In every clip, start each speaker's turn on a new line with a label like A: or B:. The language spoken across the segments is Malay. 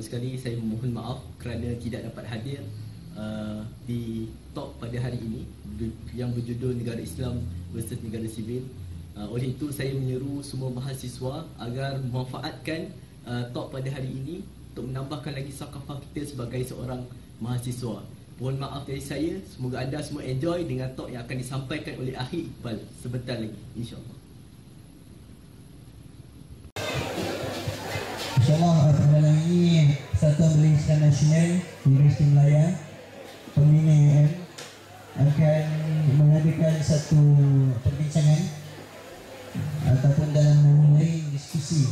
A: sekali saya mohon maaf kerana tidak dapat hadir di talk pada hari ini yang berjudul Negara Islam versus Negara Sivil. Oleh itu saya menyeru semua mahasiswa agar memanfaatkan talk pada hari ini untuk menambahkan lagi sakafah kita sebagai seorang mahasiswa. Mohon maaf dari saya, semoga anda semua enjoy dengan talk yang akan disampaikan oleh Akhi Iqbal sebentar lagi, insyaAllah.
B: InsyaAllah pertemuan ini Persatuan Belia Islam Nasional Universiti Melaya Pembina UM akan mengadakan satu perbincangan ataupun dalam memulai diskusi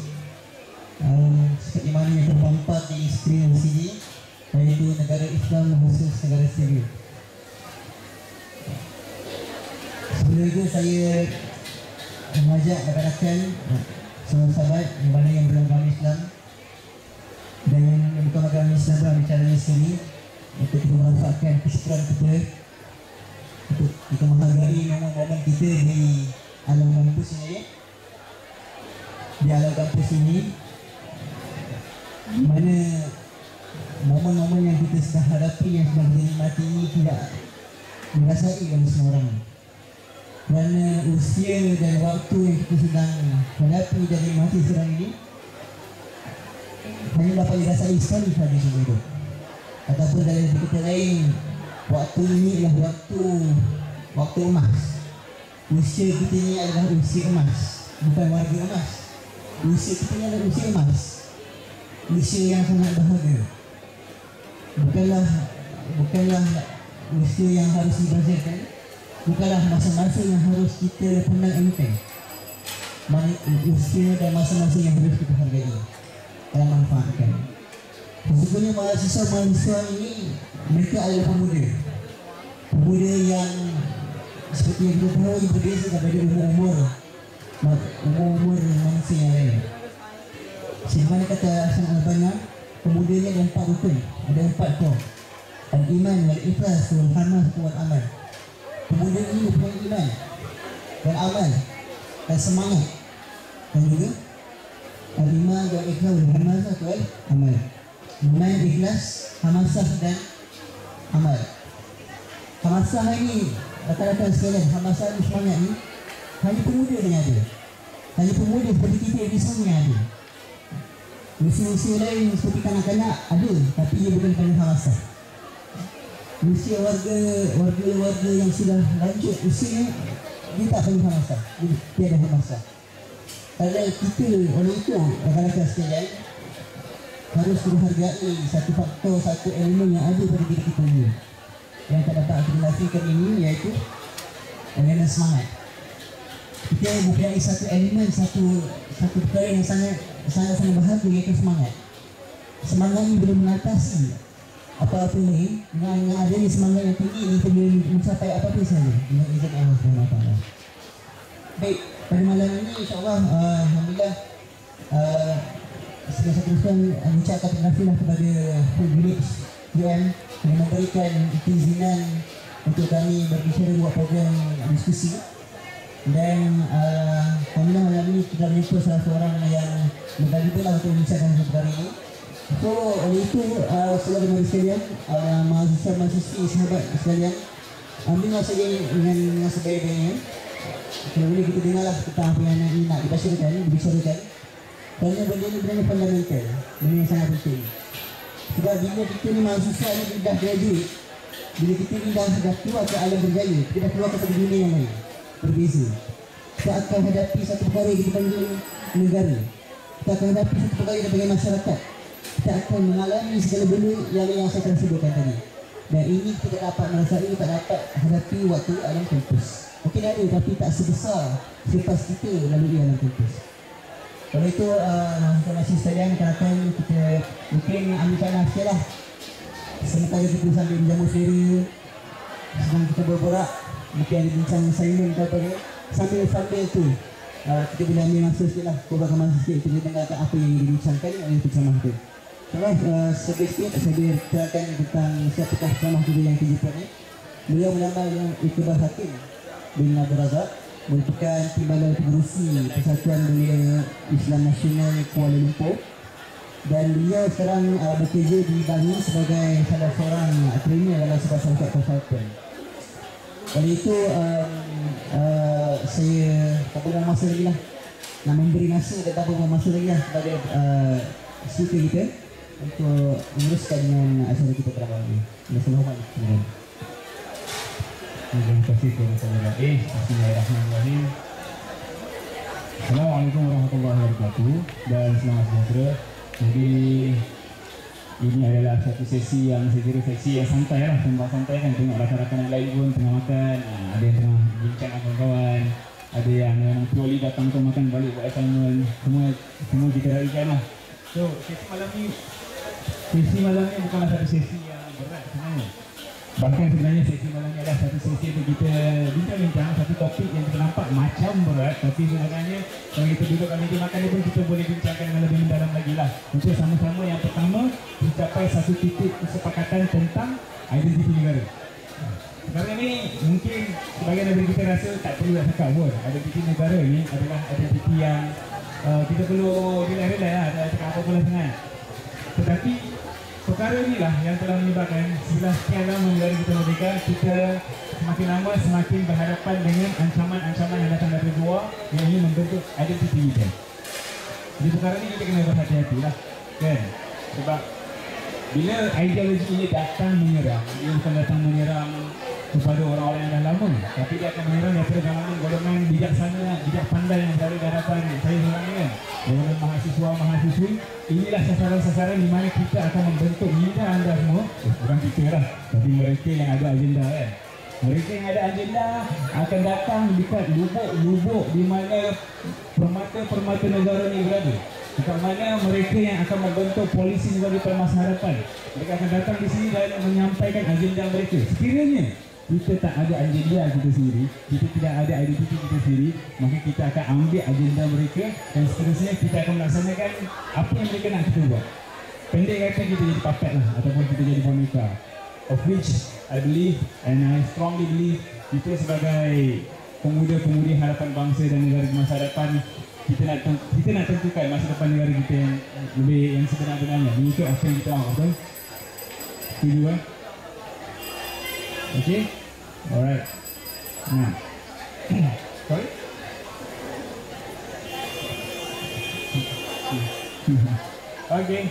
B: seperti mana yang terpampang di skrin di sini, iaitu negara Islam versus negara Sivil. Sebelum itu saya mengajak rakan-rakan semua sahabat yang mana yang beragama Islam dan yang bukan agama Islam berbicara di sini untuk kita memanfaatkan kesyukuran kita untuk kita menghargai momen-momen kita di alam kampus ini, di alam kampus ini, mana momen-momen yang kita sedang hadapi, yang sedang dinikmati ini tidak dirasai oleh semua orang. Kerana usia dan waktu yang kita sedang hadapi dan dinikmati sekarang ini hanya dapat dirasai sekali sahaja semua hidup. Ataupun dari kata lain, waktu ini adalah waktu emas. Usia kita ini adalah usia emas, bukan warga emas. Usia kita ini adalah usia emas, usia yang sangat berharga. Bukanlah usia yang harus dibazirkan, bukanlah masa-masa yang harus kita pandang enteng. Usia dan masa-masa yang harus kita hargai dan manfaatkan. Sesungguhnya mahasiswa ini mereka adalah pemuda yang seperti yang kita tahu berbeza daripada umur manusia yang lain. Sebagaimana kata Hasan Al-Banna, pemuda ini ada 4 rukun, ada 4 core: al-iman wal-ikhlas wal-hamas wal-amal. Pemuda ini mempunyai iman dan amal dan semangat, dan juga al-iman wal-ikhlas wal-hamas wal-amal. Iman, ikhlas, hamasah dan amal. Hamasah ini rata-rata sekalian, hamasah ini, semangat ini hanya pemuda yang ada. Hanya pemuda seperti kita ini semua yang ada. Usia-usia lain seperti kanak-kanak ada, tapi ia bukan pada hamasah. Usia warga yang sudah lanjut usia, dia tak perlu hamasah, dia ada hamasah. Kalau kita, oleh itu rakan-rakan sekalian, harus menghargai satu faktor, satu elemen yang ada pada diri kita ini yang tak dapat kita nafikan ini, iaitu elemen semangat. Kita mempunyai satu elemen, satu perkara yang sangat berharga, iaitu semangat. Semangat ini belum mengatasi apa-apa ni, dengan adanya semangat yang tinggi ini kita boleh mencapai apa-apa sahaja dengan izin Allah SWT. Baik, pada malam ini insyaAllah alhamdulillah saya teruskan mengucapkan terima kasih kepada Privilege UM yang memberikan keizinan untuk kami berbicara buat program diskusi. Dan alhamdulillah malam ini kita berjumpa salah seorang yang berkali-kali untuk membicarakan perkara ini. So oleh itu saudara-saudara sekalian, mahasiswa-mahasiswi sahabat sekalian, ambillah saja dengan sebaik-baiknya. Kalau boleh kita dengarlah tentang apa yang nak dibicarakan. Kerana benda ini benar fundamental, benda yang sangat penting. Sebab bila kita ni mahasiswa ni dah graduate, bila kita ni dah keluar ke alam berjaya, kita dah keluar ke dunia yang lain, berbeza. Kita akan hadapi satu perkara yang kita panggil negara. Kita akan hadapi satu perkara yang kita panggil masyarakat. Kita akan mengalami segala benda yang saya telah sebutkan tadi. Dan ini kita tak dapat merasai, tak dapat hadapi waktu alam kampus. Mungkin ada, tapi tak sebesar selepas kita lalui alam kampus. Oleh itu, mahasiswa sekalian, rakan-rakan, kita mungkin ambil tanah sikit lah. Sementara kita sambil menjamu selera, sedang kita berborak, mungkin ada bincang assignment atau apa. Sambil tu, kita boleh ambil masa sikit lah, kurangkan masa sikit, kita dengarkan apa yang dibincangkan oleh penceramah itu. InsyaAllah, sedikit saya terangkan tentang siapakah penceramah kita yang ke-4 ni. Beliau bernama Iqbal Hakim bin Abdul Razak, merupakan Timbalan Pengerusi Persatuan Belia Islam Nasional Kuala Lumpur. dan beliau sekarang bekerja di Bali sebagai salah seorang trainer dalam sebuah syarikat consultant. Oleh itu saya tak boleh masa lagi lah, nak memberi masa dan tak boleh masa lagi lah kepada speaker kita untuk meneruskan dengan acara kita pada malam ini. Assalamualaikum.
C: Terima kasih kepada Bismillahirrahmanirrahim. Assalamualaikum warahmatullahi wabarakatuh dan selamat sejahtera. Jadi ini adalah satu sesi yang saya kira sesi yang santai lah, sembang santai kan. Tengok rakan-rakan yang lain pun tengah makan, ada yang tengah bincang dengan kawan-kawan, ada yang purely datang untuk makan balik buat assignment, semua kita raikan lah. So sesi malam ni bukanlah satu sesi yang berat sebenarnya. Bahkan sebenarnya sesi malam ni adalah satu sesi untuk kita bincang-bincang satu topik yang kita nampak macam berat, tapi sebenarnya kalau kita duduk kat meja makan ni pun kita boleh bincangkan dengan lebih mendalam lagi lah, untuk sama-sama yang pertama mencapai satu titik kesepakatan tentang identiti negara. Sekarang ni mungkin sebagian dari kita rasa tak perlu nak cakap pun, identiti negara ni adalah identiti yang kita perlu relay-relay lah, tak cakap apa-apa lah sangat. Tetapi perkara inilah yang telah menyebabkan setelah sekian lama negara kita merdeka, kita semakin lama semakin berhadapan dengan ancaman-ancaman yang datang dari luar yang ingin membentuk identiti kita. Jadi perkara ini kita kena berhati-hati lah, kan? Sebab bila ideologi ini datang menyerang, dia bukan datang menyerang kepada orang-orang yang dah lama, tapi dia akan menyerang daripada golongan bijaksana, bijak pandai yang berada di hadapan saya sekarang ni kan. Golongan mahasiswa-mahasiswi, inilah sasaran-sasaran di mana kita akan membentuk minda anda semua. Bukan kita lah, tapi mereka yang ada agenda kan. Mereka yang ada agenda akan datang dekat lubuk-lubuk di mana permata-permata negara ni berada. Dekat mana mereka yang akan membentuk polisi sebagai masa hadapan. Mereka akan datang di sini dan menyampaikan agenda mereka. Sekiranya kita tak ada agenda kita sendiri, kita tidak ada identiti kita sendiri, maka kita akan ambil agenda mereka dan seterusnya kita akan melaksanakan apa yang mereka nak kita buat. Pendek kata kita jadi puppet lah, ataupun kita jadi boneka. Of which I believe and I strongly believe kita sebagai pemuda-pemudi harapan bangsa dan negara di masa hadapan, kita nak tentukan masa depan negara kita yang lebih yang sebenar-benarnya mengikut apa yang kita mahu, betul? Setuju kan? Okay? Alright. Nah. Sorry? Okay.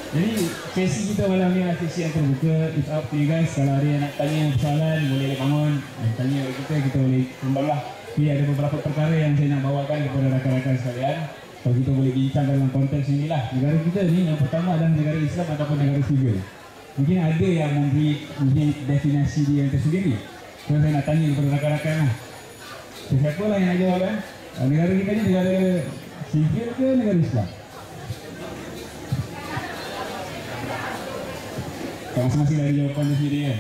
C: Jadi sesi kita malam ni adalah sesi yang terbuka. It's up to you guys. Kalau ada yang nak tanya persoalan, boleh bangun tanya kita boleh kembang lah. Tapi ada beberapa perkara yang saya nak bawakan kepada rakan-rakan sekalian. Kalau kita boleh bincang dalam konteks inilah. Negara kita ni yang pertama adalah negara Islam ataupun negara sivil. Mungkin ada yang memberi definisi dia yang tersendiri. So saya nak tanya kepada rakan-rakan lah. Siapa lah yang nak jawab kan? Negara kita ni negara sivil ke negara Islam? Masing-masing dari jawapan sendiri kan.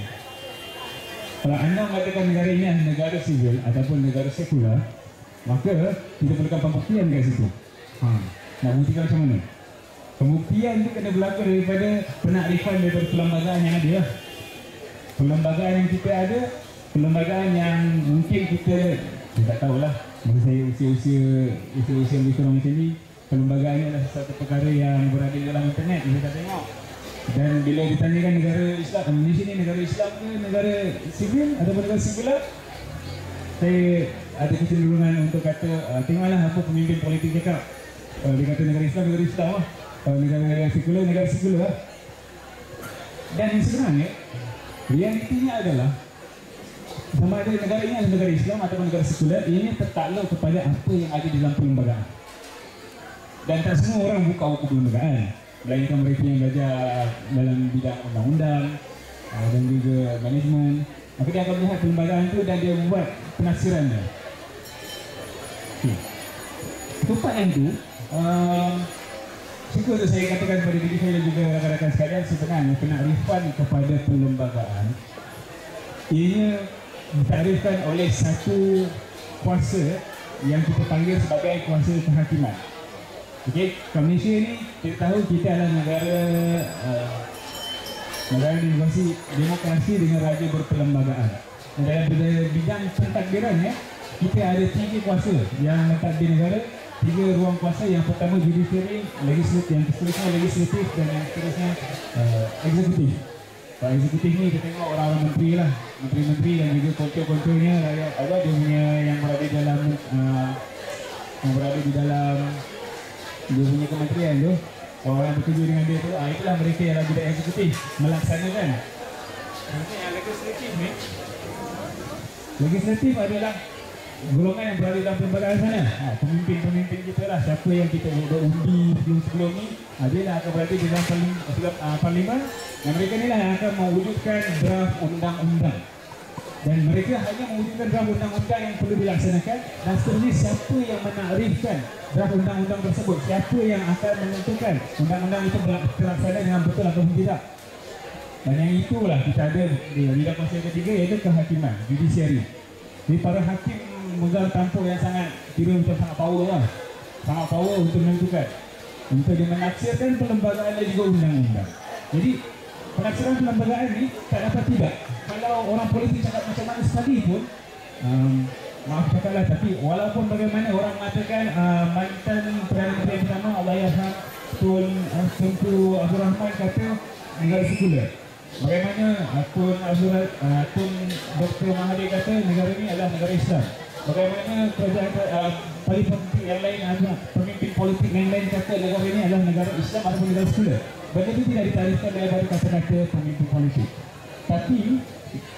C: Kalau anda mengatakan negara ini adalah negara sivil ataupun negara sekular, maka kita perlukan pembuktian kat situ. Nak buktikan macam mana? Pembuktian itu kena berlaku daripada penakrifan daripada perlembagaan yang ada lah. Perlembagaan yang kita ada, perlembagaan yang mungkin kita tak tahulah. Masa saya usia lebih kurang macam ni, perlembagaan ini adalah satu perkara yang berada di dalam internet, kita tak tengok. Dan bila ditanyakan negara Islam, Malaysia ni negara Islam ke negara sivil ataupun negara sekular, saya ada kecenderungan untuk kata tengoklah apa pemimpin politik cakap. Dia kata negara Islam lah, negara sekular lah. Dan sebenarnya realitinya adalah sama ada negara ini adalah negara Islam ataupun negara sekular, ini tertakluk kepada apa yang ada di dalam perlembagaan. Dan tak semua orang buka buku perlembagaan, melainkan mereka yang belajar dalam bidang undang-undang dan juga manajemen. Maka dia akan melihat perlembagaan itu dan dia buat penafsirannya. Tempat yang itu suka untuk saya katakan kepada diri saya dan juga rakan-rakan sekalian, sebenarnya penakrifan kepada perlembagaan ianya ditarifkan oleh satu kuasa yang kita panggil sebagai kuasa kehakiman. Okey, kat Malaysia ni kita tahu kita adalah negara demokrasi dengan raja berperlembagaan. Dan dalam bidang pentadbiran kita ada 3 kuasa yang mentadbir negara. tiga ruang kuasa. Yang pertama judiciary, legislatif, yang seterusnya legislatif, dan yang seterusnya eksekutif. Kalau eksekutif ni kita tengok orang-orang menteri lah, menteri-menteri yang juga kontrol-kontrolnya rakyat, ada dia punya yang berada di dalam dia punya kementerian tu, orang bekerja dengan dia tu, itulah mereka yang bidang eksekutif melaksanakan. Yang legislatif ni, legislatif adalah golongan yang berada dalam perlembagaan sana. Pemimpin-pemimpin kita lah, siapa yang kita undi sebelum ni, dia lah akan berada di dalam parlimen, dan mereka ni lah yang akan mewujudkan draft undang-undang. Dan mereka hanya mewujudkan draft undang-undang yang perlu dilaksanakan, dan seterusnya siapa yang menakrifkan draft undang-undang tersebut, siapa yang akan menentukan undang-undang itu terlaksana dengan betul atau tidak. Dan yang itulah kita ada di dalam kuasa yang ketiga, iaitu kehakiman, judiciary. Jadi para hakim memegang tampuk yang sangat, kira macam sangat power lah, sangat power untuk menentukan, untuk dia menaksirkan perlembagaan dan juga undang-undang. Jadi penaksiran perlembagaan ni tak dapat tidak. Kalau orang politik cakap macam mana sekalipun, maaf cakaplah, tapi walaupun bagaimana orang mengatakan mantan Perdana Menteri yang pertama Allahyarham Tunku Abdul Rahman kata negara sekular. Bagaimana Tun Dr. Mahathir kata negara ini adalah negara Islam. Bagaimana kerajaan politik yang lain, pemimpin politik yang lain kata negara ini adalah negara Islam ataupun negara sekular. Benda itu tidak ditarifkan daripada kata-kata pemimpin politik, tapi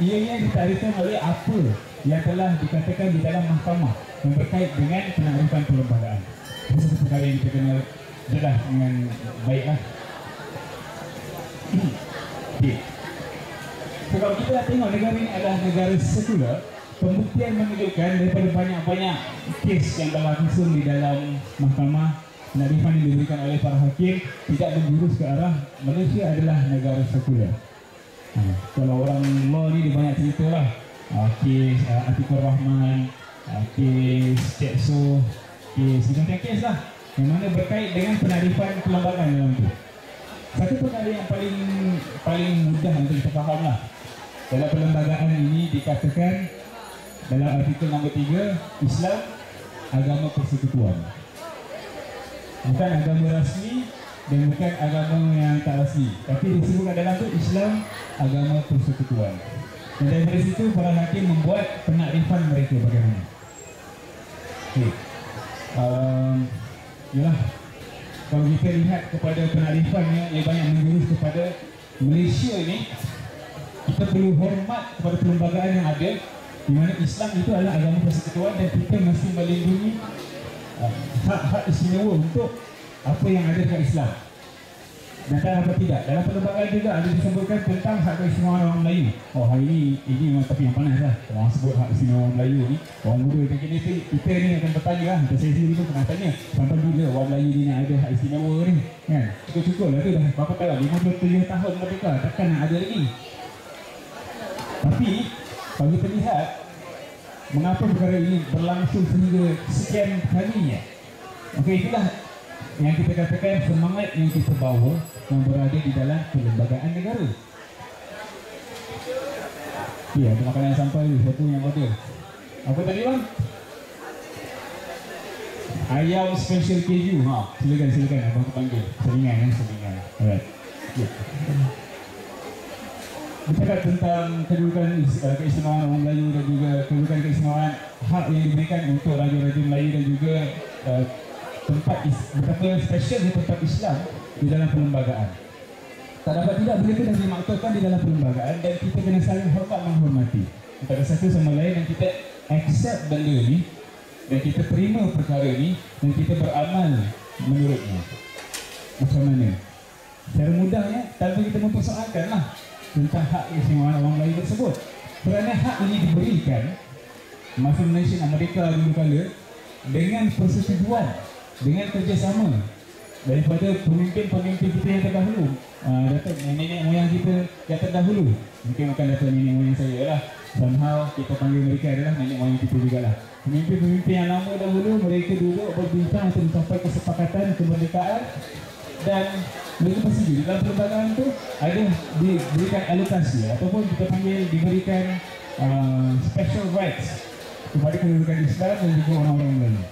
C: ianya ditarifkan oleh apa yang telah dikatakan di dalam mahkamah yang berkait dengan penakrifan perlembagaan. Itu satu perkara yang kita kena jelas dengan baiklah. Okay. So, kalau kita dah tengok negara ini adalah negara sekular, pembuktian menunjukkan daripada banyak-banyak kes yang telah disusun di dalam mahkamah, penakrifan yang diberikan oleh para hakim tidak menjurus ke arah Malaysia adalah negara sekular. Kalau orang law ni dia banyak cerita lah, kes Atikur Rahman, kes Cekso, kes macam kes lah yang mana berkait dengan penakrifan perlembagaan dalam tu. Satu perkara yang paling mudah untuk kita faham lah, dalam perlembagaan ini dikatakan dalam artikel nombor 3, Islam agama persekutuan, bukan agama rasmi dan bukan agama yang tak rasmi, tapi disebutkan dalam tu Islam agama persekutuan. Dan dari situ para hakim membuat penakrifan mereka bagaimana. Okay. Yalah, kalau kita lihat kepada penakrifan yang banyak menjurus kepada Malaysia ini, kita perlu hormat kepada perlembagaan yang ada, di mana Islam itu adalah agama persekutuan dan kita mesti melindungi hak-hak istimewa untuk apa yang ada dekat Islam. Dan tak apa tidak, dalam perlembagaan juga ada disebutkan tentang hak keistimewaan orang Melayu. Oh, hari ini memang topik yang panas lah. Orang sebut hak istimewa orang Melayu ni, orang muda macam ni, kita ni akan bertanya lah, kita sesi ni pun pernah tanya, sampai bila orang Melayu ni nak ada hak istimewa ni kan? Cukup-cukup lah tu dah berapa tahun, 57 tahun merdeka, takkan nak ada lagi. Tapi kalau kita lihat mengapa perkara ini berlangsung sehingga sekian kalinya, okey, itulah yang kita katakan semangat yang kita bawa yang berada di dalam perlembagaan negara. Ya, ada makanan sampai satu yang order. Apa tadi bang? Ayam special keju. Silakan abang panggil. Selingan. Alright. Yeah. Bercakap tentang kedudukan keistimewaan orang Melayu dan juga kedudukan keistimewaan hak yang diberikan untuk raja-raja Melayu dan juga tempat betapa special tempat Islam di dalam perlembagaan. Tak dapat tidak mereka dah dimaktubkan di dalam perlembagaan dan kita kena saling hormat menghormati antara satu sama lain, dan kita accept benda ni dan kita terima perkara ni dan kita beramal menurutnya. Macam mana? Secara mudahnya, tanpa kita mempersoalkan lah tentang hak keistimewaan orang Melayu tersebut, kerana hak ini diberikan masa Malaysia dan Amerika dulu kala dengan persetujuan, dengan kerjasama daripada pemimpin-pemimpin kita yang terdahulu, datuk nenek moyang kita yang terdahulu. Mungkin bukan datuk nenek moyang saya lah, somehow kita panggil mereka adalah nenek moyang kita jugalah. Pemimpin-pemimpin yang lama dahulu, mereka duduk berbincang untuk mencapai kesepakatan kemerdekaan, dan mereka bersetuju dalam perlembagaan itu ada diberikan alokasi ataupun kita panggil diberikan special rights kepada kedudukan Islam dan juga orang-orang Melayu.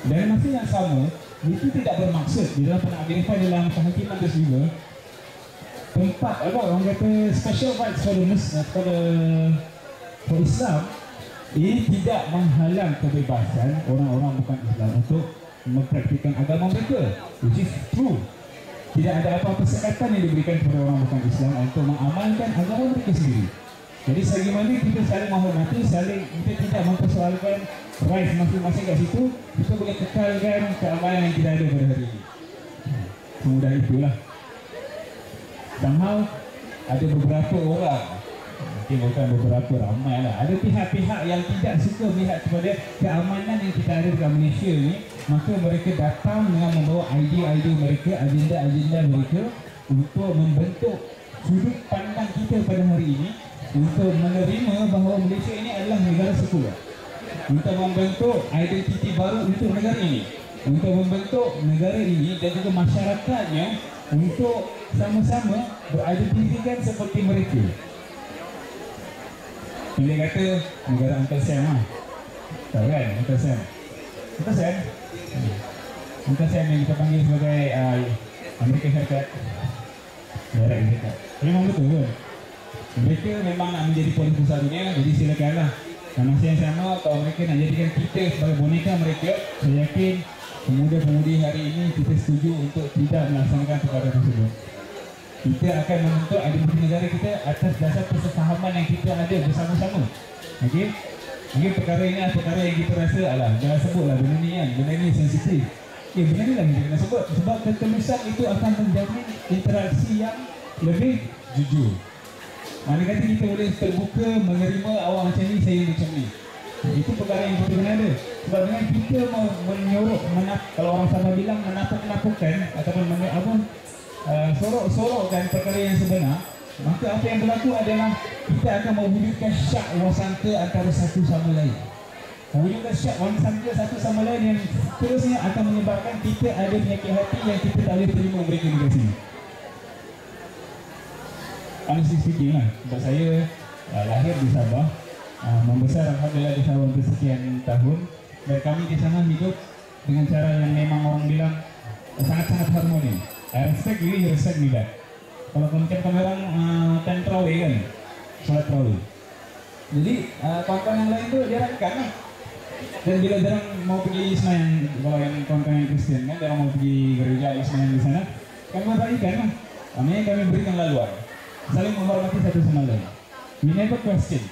C: Dan masa yang sama, itu tidak bermaksud di dalam penakdirkan dalam kehakiman itu juga tempat apa orang kata special rights for Islam ini tidak menghalang kebebasan orang-orang bukan Islam untuk mempraktikkan agama mereka, which is true. Tidak ada apa-apa sekatan yang diberikan kepada orang bukan Islam untuk mengamalkan agama mereka sendiri. Jadi selagi mana kita saling menghormati, kita tidak mempersoalkan rights masing-masing kat situ, kita boleh kekalkan keamanan yang kita ada pada hari ini. Semudah itulah. Somehow ada beberapa orang, mungkin bukan beberapa, ramai lah, ada pihak-pihak yang tidak suka melihat kepada keamanan yang kita ada di Malaysia ni, maka mereka datang dengan membawa idea-idea mereka, agenda-agenda mereka untuk membentuk sudut pandang kita pada hari ini, untuk menerima bahawa Malaysia ini adalah negara sekular, untuk membentuk identiti baru untuk negara ini, untuk membentuk negara ini dan juga masyarakatnya untuk sama-sama beridentifikan seperti mereka. Dia kata negara Uncle Sam lah, tahu kan Uncle Sam? Uncle Sam? Uncle Sam yang kita panggil sebagai Amerika Syarikat. Jarak dekat. Memang betul kan? Mereka memang nak menjadi polis besar dunia, jadi silakanlah. Dan masa yang sama, kalau mereka nak jadikan kita sebagai boneka mereka, saya yakin pemuda-pemudi hari ini kita setuju untuk tidak melaksanakan perkara tersebut. Kita akan membentuk identiti negara kita atas dasar kesepahaman yang kita ada bersama-sama. Okey? Mungkin perkara ini adalah perkara yang kita rasa, alah, jangan sebutlah benda ni kan, benda ni sensitif. Benda ni lah kita kena sebut, sebab ketulusan itu akan menjamin interaksi yang lebih jujur. Mana kata kita boleh terbuka menerima awak macam ni, saya macam ni. Itu perkara yang kita kena ada. Sebab dengan kita menyuruh, kalau orang Sabah bilang menapuk-napukkan ataupun sorok-sorokkan perkara yang sebenar, maka apa yang berlaku adalah kita akan mewujudkan syak wasangka antara satu sama lain. Mewujudkan syak wasangka satu sama lain yang terusnya akan menyebabkan kita ada penyakit hati yang kita tak boleh terima mereka di sini. Honestly speaking lah, sebab saya lahir di Sabah, membesar alhamdulillah di Sabah untuk sekian tahun, dan kami di sana hidup dengan cara yang memang orang bilang sangat-sangat harmoni. I respect you respect me back. Kalau macam kami orang ten terawih kan, solat terawih. Jadi kawan-kawan yang lain tu dia rakan lah. Dan bila dia mau pergi semayang, kalau yang kawan-kawan yang Kristian kan, dia mau pergi gereja semayang di sana, kami meraihkan lah. Kami berikan laluan, saling menghormati satu sama lain. We never question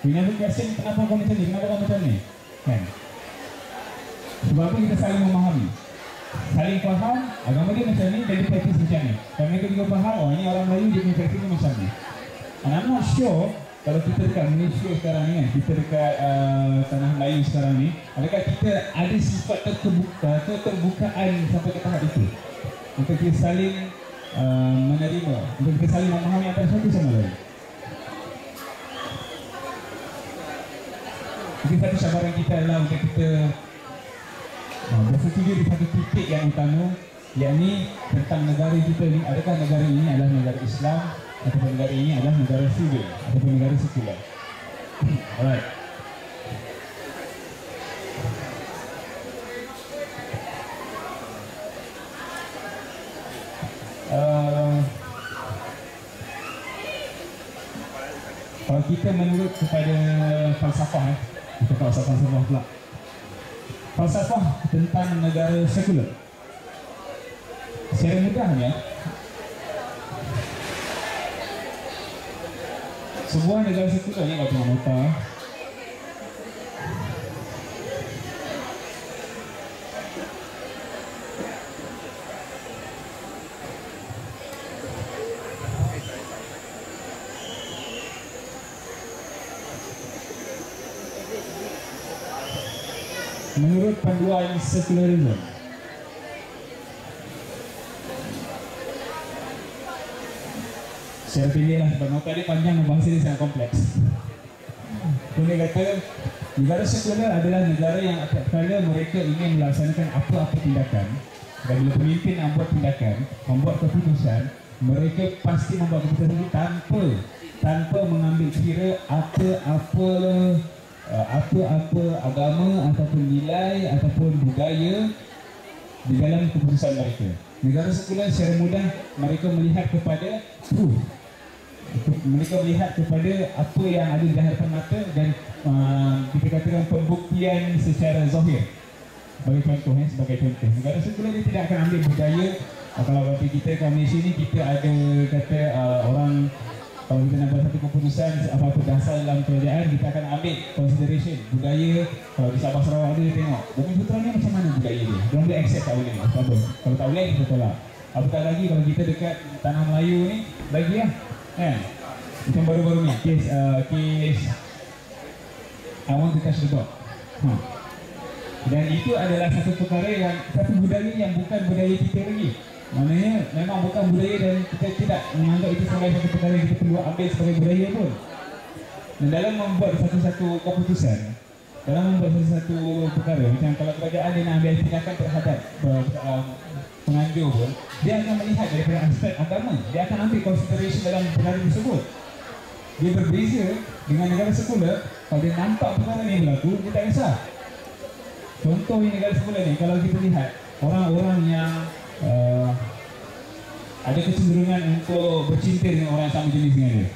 C: kenapa kau macam ni, kenapa kau macam ni, kan? Sebab apa kita saling memahami, saling faham agama dia macam ni, jadi praktis macam ni. Dan mereka juga faham, oh ini orang Melayu dia punya praktis ni macam ni. And I'm not sure kalau kita dekat Malaysia sekarang ni kan, kita dekat tanah Melayu sekarang ni, adakah kita ada sifat keterbukaan sampai ke tahap itu untuk kita saling menerima, untuk kita saling memahami antara satu sama lain. Jadi satu cabaran kita adalah untuk kita bersetuju di satu titik yang utama, yakni tentang negara kita ni, adakah negara ini adalah negara Islam ataupun negara ini adalah negara sivil ataupun negara sekular. Alright. Kalau kita menurut kepada falsafah, kita falsafah pula, falsafah tentang negara sekular, secara mudahnya sebuah negara sekular ni kalau tengok nota, menurut panduan secularism, saya pilih lah sebab nota dia panjang dan bahasa dia sangat kompleks. Boleh kata negara sekular adalah negara yang apabila mereka ingin melaksanakan apa-apa tindakan, dan bila pemimpin membuat tindakan, membuat keputusan, mereka pasti membuat keputusan itu tanpa mengambil kira apa-apa apa-apa agama ataupun nilai ataupun budaya di dalam keputusan mereka. Negara sekular secara mudah mereka melihat kepada truth. Mereka melihat kepada apa yang ada di hadapan mata dan kita katakan pembuktian secara zahir. Sebagai contoh, negara sekular dia tidak akan ambil budaya. Kalau bagi kita kat Malaysia ni, kita ada kata orang, kalau kita nak buat satu keputusan apa-apa dasar dalam kerajaan, kita akan ambil consideration budaya. Kalau di Sabah Sarawak dia tengok Bumi Putra ni macam mana budaya dia, dia boleh accept tak boleh, kalau tak boleh kita tolak. Apatah lagi kalau kita dekat tanah Melayu ni, bagi lah kan. Macam baru-baru ni kes I want to touch the dog. Dan itu adalah satu perkara yang, satu budaya yang bukan budaya kita lagi. Maknanya memang bukan budaya dan kita tidak menganggap itu sebagai satu perkara yang kita perlu ambil sebagai budaya pun. Dan dalam membuat satu-satu keputusan, dalam membuat satu-satu perkara, macam kalau kerajaan dia nak ambil tindakan terhadap penganjur pun, dia akan melihat daripada aspek agama. Dia akan ambil consideration dalam perkara tersebut. Dia berbeza dengan negara sekular. Kalau dia nampak perkara ni berlaku, dia tak kisah. Contoh di negara sekular ni, kalau kita lihat orang-orang yang ada kecenderungan untuk bercinta dengan orang yang sama jenis dengan dia.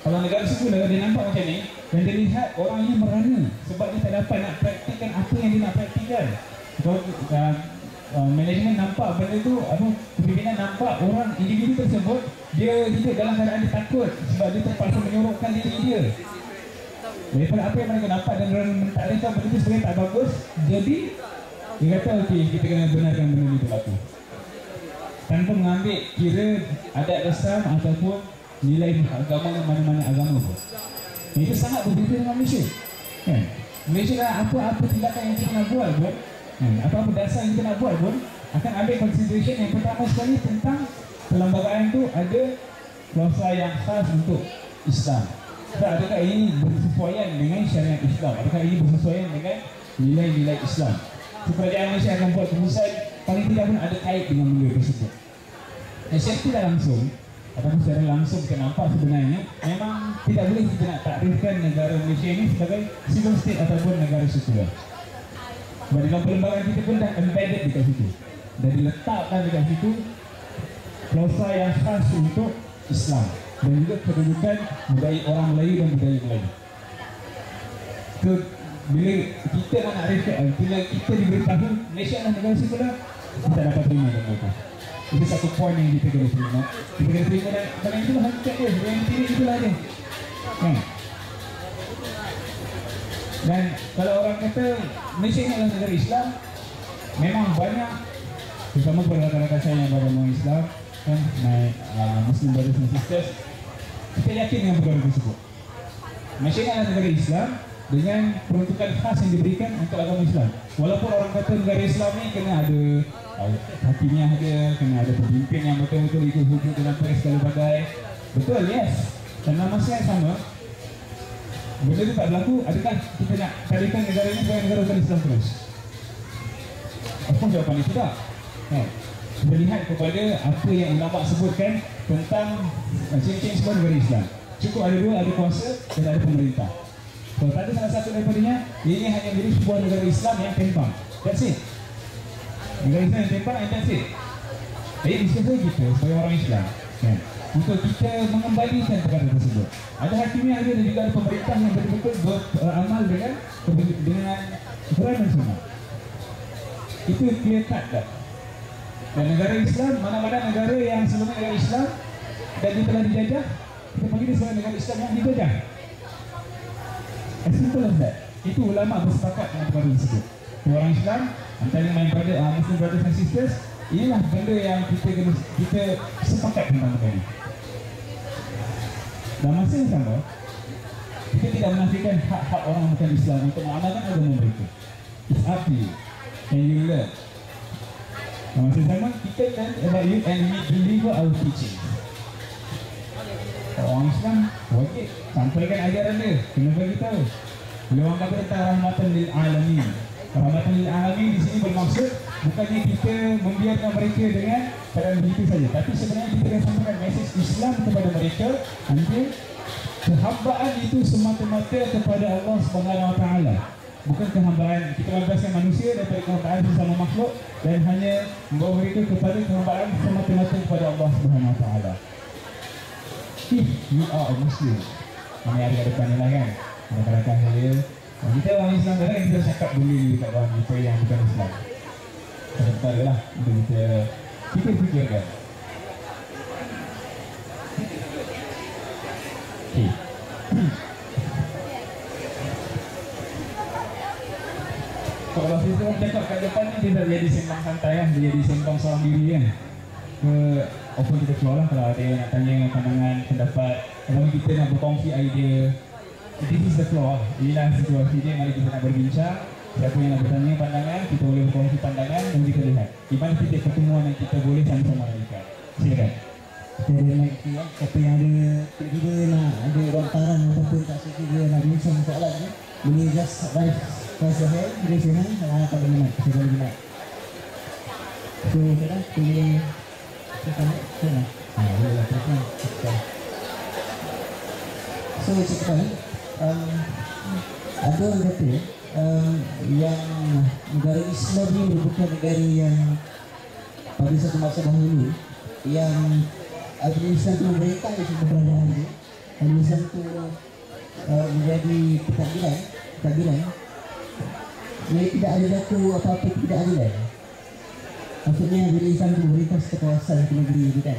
C: Kalau negara sekular dia nampak macam ni, dan dia lihat orang ini merana sebab dia tak dapat nak praktikkan apa yang dia nak praktikkan. Kalau manajemen nampak benda tu, kepimpinan nampak orang individu tersebut dia hidup dalam keadaan dia takut sebab dia terpaksa menyorokkan diri dia daripada apa yang mereka nampak, dan orang mentakdirkan benda itu sebenarnya tak bagus. Jadi dia kata okey, kita kena benarkan benda ini berlaku tanpa mengambil kira adat Islam ataupun nilai agama mana-mana agama pun. Itu sangat berbeza dengan Malaysia kan? Malaysia lah, apa-apa tindakan yang kita nak buat pun, apa-apa dasar yang kita nak buat pun akan ambil consideration yang pertama sekali tentang perlembagaan tu ada klausa yang khas untuk Islam. Adakah ini bersesuaian dengan syariat Islam? Adakah ini bersesuaian dengan nilai-nilai Islam? Kerajaan Malaysia akan buat keputusan paling tidak pun ada kait dengan benda tersebut. Dan secara tidak langsung ataupun secara langsung kita nampak sebenarnya memang tidak boleh kita nak takrifkan negara Malaysia ini sebagai civil state ataupun negara sekular. Sebab dalam perlembagaan kita pun dah embedded dekat situ, dah diletakkan dekat situ klausa yang khas untuk Islam dan juga kedudukan budaya orang Melayu dan budaya Melayu. Bila kita nak reflect, bila kita diberitahu Malaysia adalah negara sekular, kita tak dapat terima benda itu. Itu satu poin yang kita kena terima. Kita kena terima dan itulah hakikat dia, realiti dia itulah dia kan? Dan kalau orang kata Malaysia ni adalah negara Islam, memang banyak, terutama kepada rakan-rakan saya yang beragama Islam kan, Muslim brothers and sisters, kita yakin dengan perkara tersebut. Malaysia ni adalah negara Islam dengan peruntukan khas yang diberikan untuk agama Islam. Walaupun orang kata negara Islam ni kena ada hakimnya dia, kena ada pemimpin yang betul-betul ikut hukum dalam segala bagai. Betul, yes. Dan dalam masa yang sama, benda itu tak berlaku, adakah kita nak carikan negara ini sebagai negara Islam terus? Apa jawapan itu tak? Kita lihat kepada apa yang ulama sebutkan tentang ciri-ciri sebuah negara Islam. Cukup ada dua, ada kuasa dan ada pemerintah. Kalau tak ada salah satu daripadanya, ini hanya menjadi sebuah negara Islam yang tempang. That's it. Negara Islam yang tempang and that's it. Jadi disebut kita sebagai orang Islam kan, untuk kita mengembalikan perkara tersebut. Ada hakimnya ada dan juga ada pemerintah yang betul-betul beramal dengan Quran dan Sunnah. Itu clear cut dah. Dan negara Islam, mana-mana negara yang sebelumnya negara Islam dan dia telah dijajah, kita panggil dia sebagai negara Islam yang dijajah. As simple as that. Itu ulama bersepakat dengan perkara tersebut. Orang Islam, antara Muslim brothers and sisters, inilah benda yang kita sepakat tentang perkara ini. Dan masa yang sama, kita tidak menafikan hak-hak orang bukan Islam untuk mengamalkan agama mereka. It's up to you and you learn. Dan masa yang sama, kita learn about you and we deliver our teaching. Orang Islam wajib sampaikan ajaran dia, kena bagi tahu. Bila orang kata tentang rahmatan lil alamin, rahmatan lil alamin di sini bermaksud bukannya kita membiarkan mereka dengan keadaan begitu saja, tapi sebenarnya kita akan sampaikan mesej Islam kepada mereka until Kehambaan itu semata-mata kepada Allah Subhanahu Wa Taala, bukan kehambaan kita bebaskan manusia daripada kehambaan sesama makhluk dan hanya membawa mereka kepada kehambaan semata-mata kepada Allah Subhanahu Wa Taala. If you are a Muslim, ini hari ke depan ni lah kan, rakan-rakan saya, kita orang Islam kadang kita cakap beli dekat orang kita yang bukan Islam. Sebentar lah untuk kita fikir-fikirkan. Okay. Kalau kita orang cakap kat depan ni, dia tak jadi sembang santai kan, dia jadi sembang seorang diri kan. Open kita keluar lah kalau ada yang nak tanya pandangan, pendapat, kalau kita nak berkongsi idea. This is the floor. Inilah situasi dia, mari kita nak berbincang. Siapa yang nak bertanya pandangan, kita boleh berkongsi pandangan dan kita lihat di mana titik pertemuan yang kita boleh sama-sama lakukan. Silakan.
B: Kita ada mic tu lah. Siapa yang ada tiba-tiba nak ada lontaran ataupun tak suka dia nak bincang soalan ni, boleh just raise your hand, raise your hand, dan akan bagi mic. Saya bagi mic. So, sekarang boleh cakap mic. Boleh lah, cakap. So, cakap ada orang kata yang negara Islam ni merupakan negara yang pada satu masa dahulu yang Afghanistan tu mereka itu keberadaan dia, Afghanistan tu menjadi pentadbiran dia tidak ada satu apa-apa ketidakadilan. Maksudnya Afghanistan tu mereka satu kawasan satu negeri itu kan,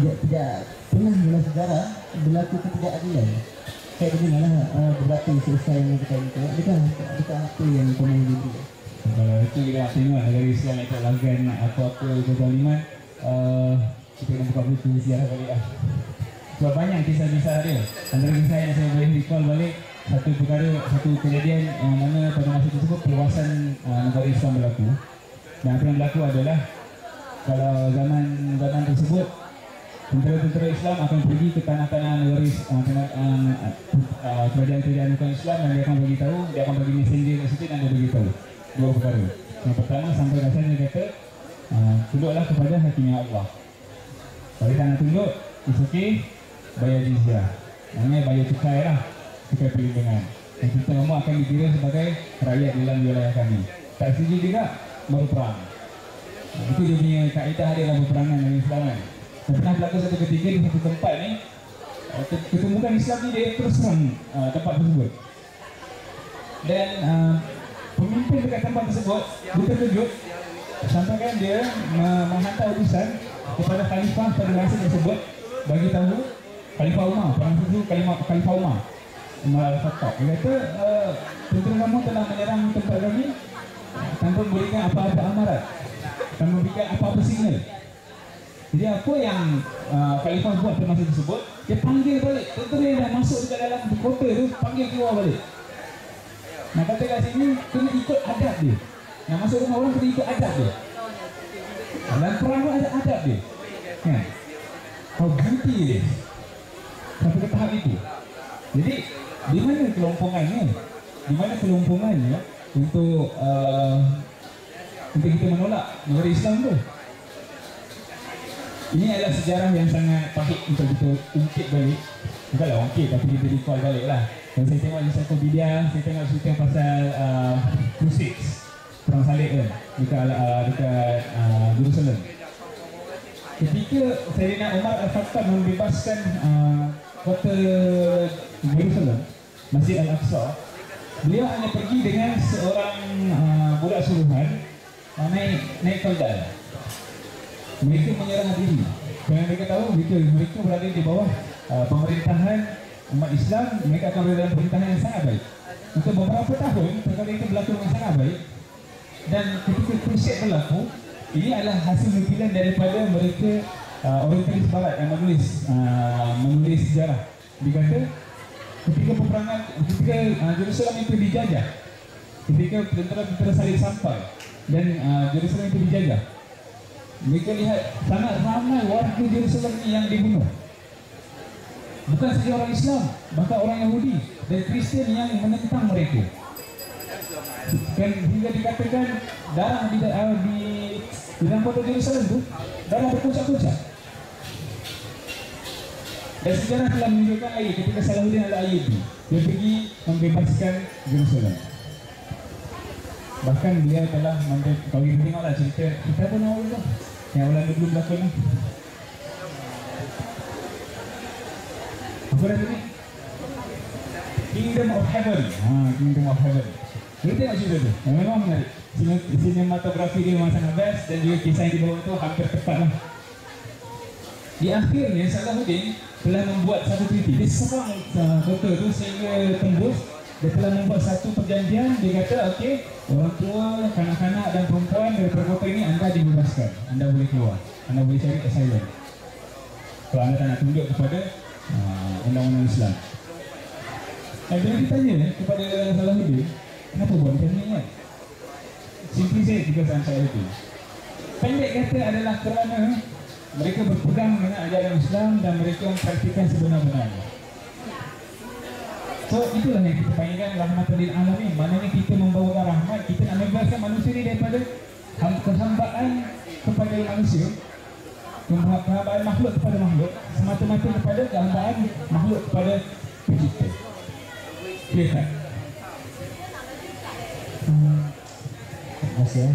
B: tidak pernah dalam sejarah berlaku ketidakadilan. Saya dengarlah beberapa isu-isu yang berkaitan itu. Adakah apa yang komen itu?
C: Kalau itu kita nak tengok negara Islam yang tak lagan apa-apa kezaliman, kita nak buka buku ziarah balik lah. Sebab banyak kisah-kisah dia. Antara kisah yang saya boleh recall balik, satu perkara, satu kejadian yang mana pada masa tersebut perluasan negara Islam berlaku. Dan apa yang berlaku adalah kalau zaman tersebut tentera-tentera Islam akan pergi ke tanah-tanah negara kerajaan-kerajaan bukan Islam dan dia akan bagi tahu, dia akan bagi messenger kat situ dan dia bagi tahu dua perkara. Yang pertama, sampai rasanya dia kata tunduklah kepada hakimnya Allah. Kalau tak nak tunduk, it's okay, bayar jizyah. Maknanya bayar cukai lah, cukai perlindungan. Dan kita semua akan dikira sebagai rakyat dalam wilayah kami. Tak setuju juga, baru perang. Itu dia punya kaedah dia dalam peperangan dalam Islam kan. Dan pernah berlaku satu ketika di satu tempat ni, ketumbukan Islam ni dia terus serang tempat tersebut. Dan pemimpin dekat tempat tersebut, dia terkejut sampai kan dia menghantar utusan kepada khalifah pada masa tersebut, bagi tahu Khalifah Umar, pada masa itu Khalifah Umar Al-Khattab. Dia kata, tentera kamu telah menyerang tempat kami tanpa memberikan apa-apa amarat, tanpa memberikan apa-apa signal. Jadi apa yang Khalifah buat pada masa tersebut, dia panggil balik tentera yang dah masuk dekat dalam kota tu, panggil keluar balik. Nak kata kat sini, kena ikut adab dia. Yang masuk rumah orang kena ikut adab dia. Dalam perang tu ada adab dia kan? How beauty dia sampai ke tahap itu. Jadi di mana kelompongannya? Di mana kelompongannya untuk kita menolak negara Islam tu? Ini adalah sejarah yang sangat pahit untuk kita ungkit balik. Bukanlah ungkit, tapi kita recall balik lah. Dan saya tengok encyclopedia, saya tengok cerita pasal Crusades, perang salib kan, dekat Jerusalem. Ketika Sayyidina Umar Al-Khattab membebaskan kota Jerusalem, Masjid Al-Aqsa, beliau hanya pergi dengan seorang budak suruhan naik keldai. Mereka menyerah diri. Kerana mereka tahu mereka berada di bawah pemerintahan umat Islam, mereka akan berada dalam pemerintahan yang sangat baik. Untuk beberapa tahun perkara itu berlaku dengan sangat baik. Dan ketika Crusade berlaku, ini adalah hasil nukilan daripada mereka orientalis barat yang menulis sejarah. Dia kata ketika peperangan, ketika Jerusalem itu dijajah, ketika tentera salib sampai dan Jerusalem itu dijajah, mereka lihat sangat ramai warga Jerusalem yang dibunuh. Bukan saja orang Islam, bahkan orang Yahudi dan Kristian yang menentang mereka. Dan hingga dikatakan darah di dalam kota Jerusalem itu darah berkucak-kucak. Dan sejarah telah menunjukkan lagi ketika Salahuddin Al-Ayyubi dia pergi membebaskan Jerusalem. Bahkan beliau telah kalau kita tengoklah cerita apa nama itu yang ulang dulu berlaku ni. Apa tadi? Kingdom of Heaven. Kingdom of Heaven. Kita tengok cerita tu. Memang menarik. Sinematografi dia memang sangat best dan juga kisah yang di bawah tu hampir tepat lah. Di akhirnya Salahuddin telah membuat satu treaty. Dia serang kota tu sehingga tembus. Dia telah membuat satu perjanjian. Dia kata okey, orang tua, kanak-kanak dan perempuan dari kota ini anda dibebaskan. Anda boleh keluar. Anda boleh cari asylum kalau anda tak nak tunduk kepada undang-undang Islam. Dan bila ditanya kepada Salahuddin, kenapa buat macam ni kan? Simply said, because I'm Salahuddin. Pendek kata adalah kerana mereka berpegang dengan ajaran Islam dan mereka mempraktikkan sebenar-benarnya. So itulah yang kita panggilkan rahmatan lil alamin. Maknanya kita membawa rahmat, kita nak membebaskan manusia ni daripada kehambaan kepada manusia, kehambaan makhluk kepada makhluk, semata-mata kepada kehambaan makhluk kepada pencipta. Clear tak?
B: Terima kasih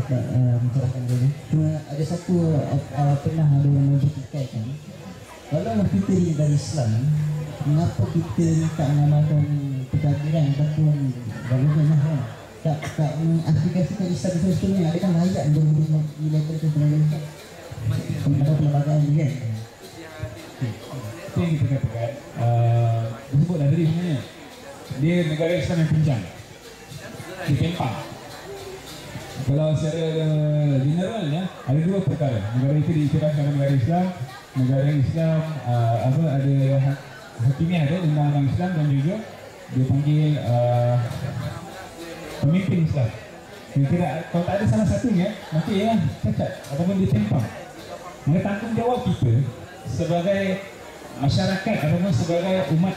B: mencerahkan dulu. Cuma ada satu pernah ada yang menjadikan kalau kita di negara Islam, mengapa kita tak mengamalkan kehadiran ataupun bagaimana tak mengaplikasikan Islam itu sebenarnya? Adakah layak untuk dilakukan penelitian atau pelbagai ini kan?
C: Itu yang kita katakan disebutlah tadi sebenarnya dia negara Islam yang pincang, dipempang. Kalau secara generalnya ada dua perkara. Negara itu diiktirafkan negara Islam. Negara Islam ada hakimiyah, ada undang-undang Islam dan juga dia panggil pemimpin Islam. Kalau tak ada salah satunya, maka ia cacat ataupun ditempang. Maka tanggungjawab kita sebagai masyarakat ataupun sebagai umat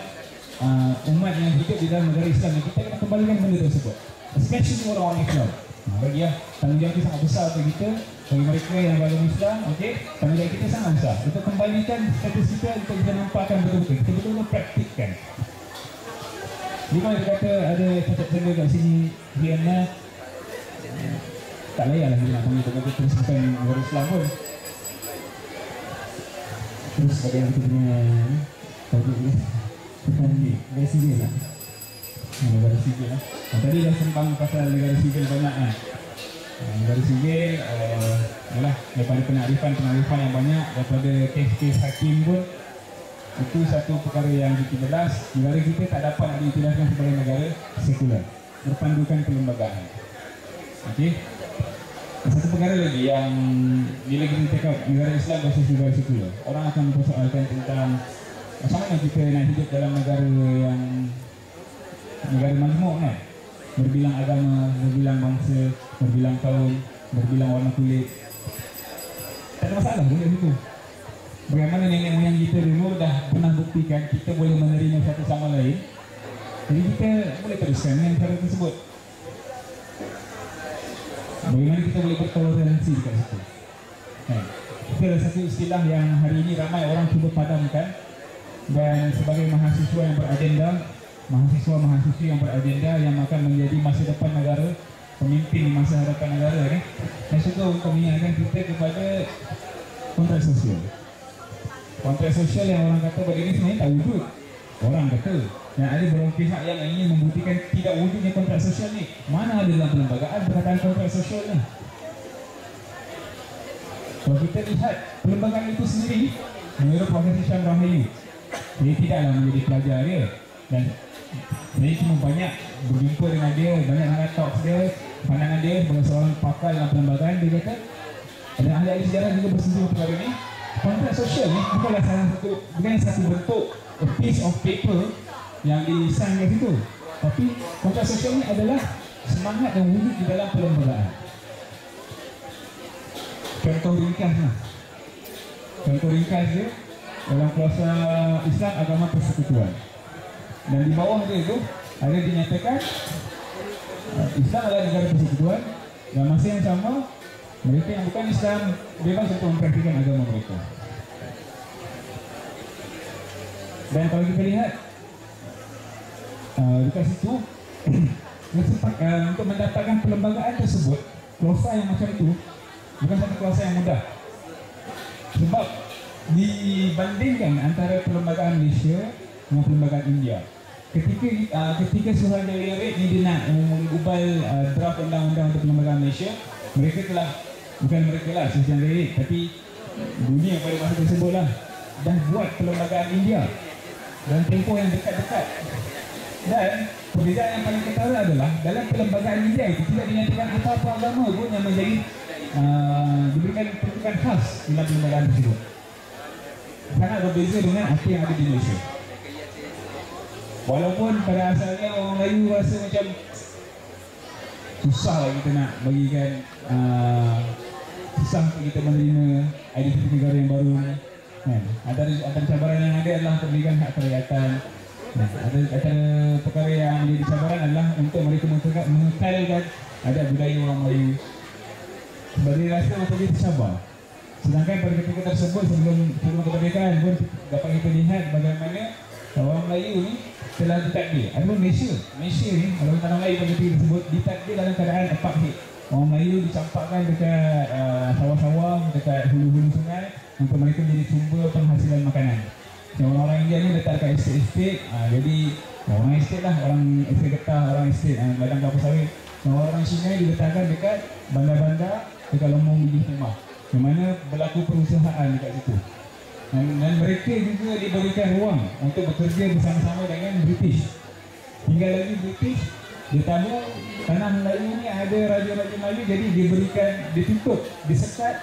C: yang hidup di dalam negara Islam, kita kena kembalikan benda tersebut, especially orang-orang Islam. Bagi tanggungjawab itu sangat besar bagi kita, bagi mereka yang beragama Islam. Okey, tanggungjawab kita sangat besar untuk kembalikan status kita, untuk kita nampakkan betul-betul, kita betul-betul praktikkan. Dia kata ada cacat tanda kat sini, Vienna tak layaklah kita nak panggil betul-betul bukan negara Islam pun.
B: Terus ada yang kita punya tadi ni bukan negara sivil lah.
C: Negara sivil lah. Tadi dah sembang pasal negara sivil banyak kan. Negara sivil yalah, daripada penarifan yang banyak, daripada kes-kes hakim pun, itu satu perkara yang ke-13. Negara kita tak dapat nak diiktirafkan sebagai negara sekular berpandukan perlembagaan. Okey. Satu perkara lagi yang bila kita cakap negara Islam versus negara sekular, orang akan mempersoalkan tentang macam mana kita nak hidup dalam negara yang negara majmuk kan, berbilang agama, berbilang bangsa, berbilang kaum, berbilang warna kulit. Tak ada masalah benda itu. Bagaimana nenek moyang kita dulu dah pernah buktikan kita boleh menerima satu sama lain. Jadi kita boleh teruskan dengan cara tersebut. Bagaimana kita boleh bertoleransi dekat situ. Itu adalah satu istilah yang hari ini ramai orang cuba padamkan. Dan sebagai mahasiswa yang beragenda, mahasiswa-mahasiswi yang beragenda yang akan menjadi masa depan negara, pemimpin di masa hadapan negara ni, saya suka untuk mengingatkan kita kepada kontrak sosial. Kontrak sosial yang orang kata bagi ini sebenarnya tak wujud. Orang kata, dan ada beberapa pihak yang ingin membuktikan tidak wujudnya kontrak sosial ni. Mana ada dalam perlembagaan perkataan kontrak sosial ni? Kalau kita lihat perlembagaan itu sendiri, menurut Profesor Syam Rahayu, dia tidaklah menjadi pelajar dia, dan saya cuma banyak berjumpa dengan dia, banyak dengan talk dia, pandangan dia sebagai seorang pakar dalam perlembagaan. Dia kata, dan ahli-ahli sejarah juga bersetuju perkara ni, kontrak sosial ni bukanlah satu bentuk a piece of paper yang disign kat situ, tapi kontrak sosial ni adalah semangat dan wujud di dalam perlembagaan. Contoh ringkas dia dalam kuasa Islam agama persekutuan, dan di bawah dia itu ada dinyatakan Islam adalah negara persekutuan, dan masa yang sama mereka yang bukan Islam bebas untuk mempraktikkan agama mereka. Dan kalau kita lihat dekat situ untuk mendapatkan perlembagaan tersebut, klausa yang macam itu bukan satu klausa yang mudah. Sebab dibandingkan antara perlembagaan Malaysia dengan perlembagaan India, ketika Suruhanjaya Red ni dia nak mengubal draft undang-undang untuk perlembagaan Malaysia, mereka telah, bukan mereka lah Suruhanjaya Red, tapi dunia pada masa tersebut lah dah buat perlembagaan India dalam tempoh yang dekat-dekat. Dan perbezaan yang paling ketara adalah dalam perlembagaan India itu tidak dinyatakan apa-apa agama pun yang menjadi diberikan peruntukan khas dalam perlembagaan tersebut. Sangat berbeza dengan apa yang ada di Malaysia. Walaupun pada asalnya orang Melayu rasa macam susah lah kita nak bagikan susah untuk kita menerima identiti negara yang baru ni. Antara cabaran yang ada adalah pemberian hak kerakyatan. Antara perkara yang menjadi cabaran adalah untuk mereka mengekalkan adat budaya orang Melayu. Sebab dia rasa macam dia tercabar. Sedangkan pada ketika tersebut sebelum kemerdekaan pun dapat kita lihat bagaimana orang Melayu ni telah ditakdir. Adapun Malaysia ni, kalau tanah Melayu pada ketika tersebut ditakdir dalam keadaan apartheid. Orang Melayu dicampakkan dekat sawah-sawah, dekat hulu-hulu sungai untuk mereka menjadi sumber penghasilan makanan. Dan orang-orang India ni letak dekat estate-estate, jadi orang estate lah, orang estate getah, orang estate ladang kelapa sawit. Orang Cina diletakkan dekat bandar-bandar, dekat lombong biji timah, di mana berlaku perusahaan dekat situ. Dan mereka juga diberikan ruang untuk bekerja bersama-sama dengan British. Hingga lagi British, dia tahu tanah Melayu ni ada raja-raja Melayu, jadi ditutup, disekat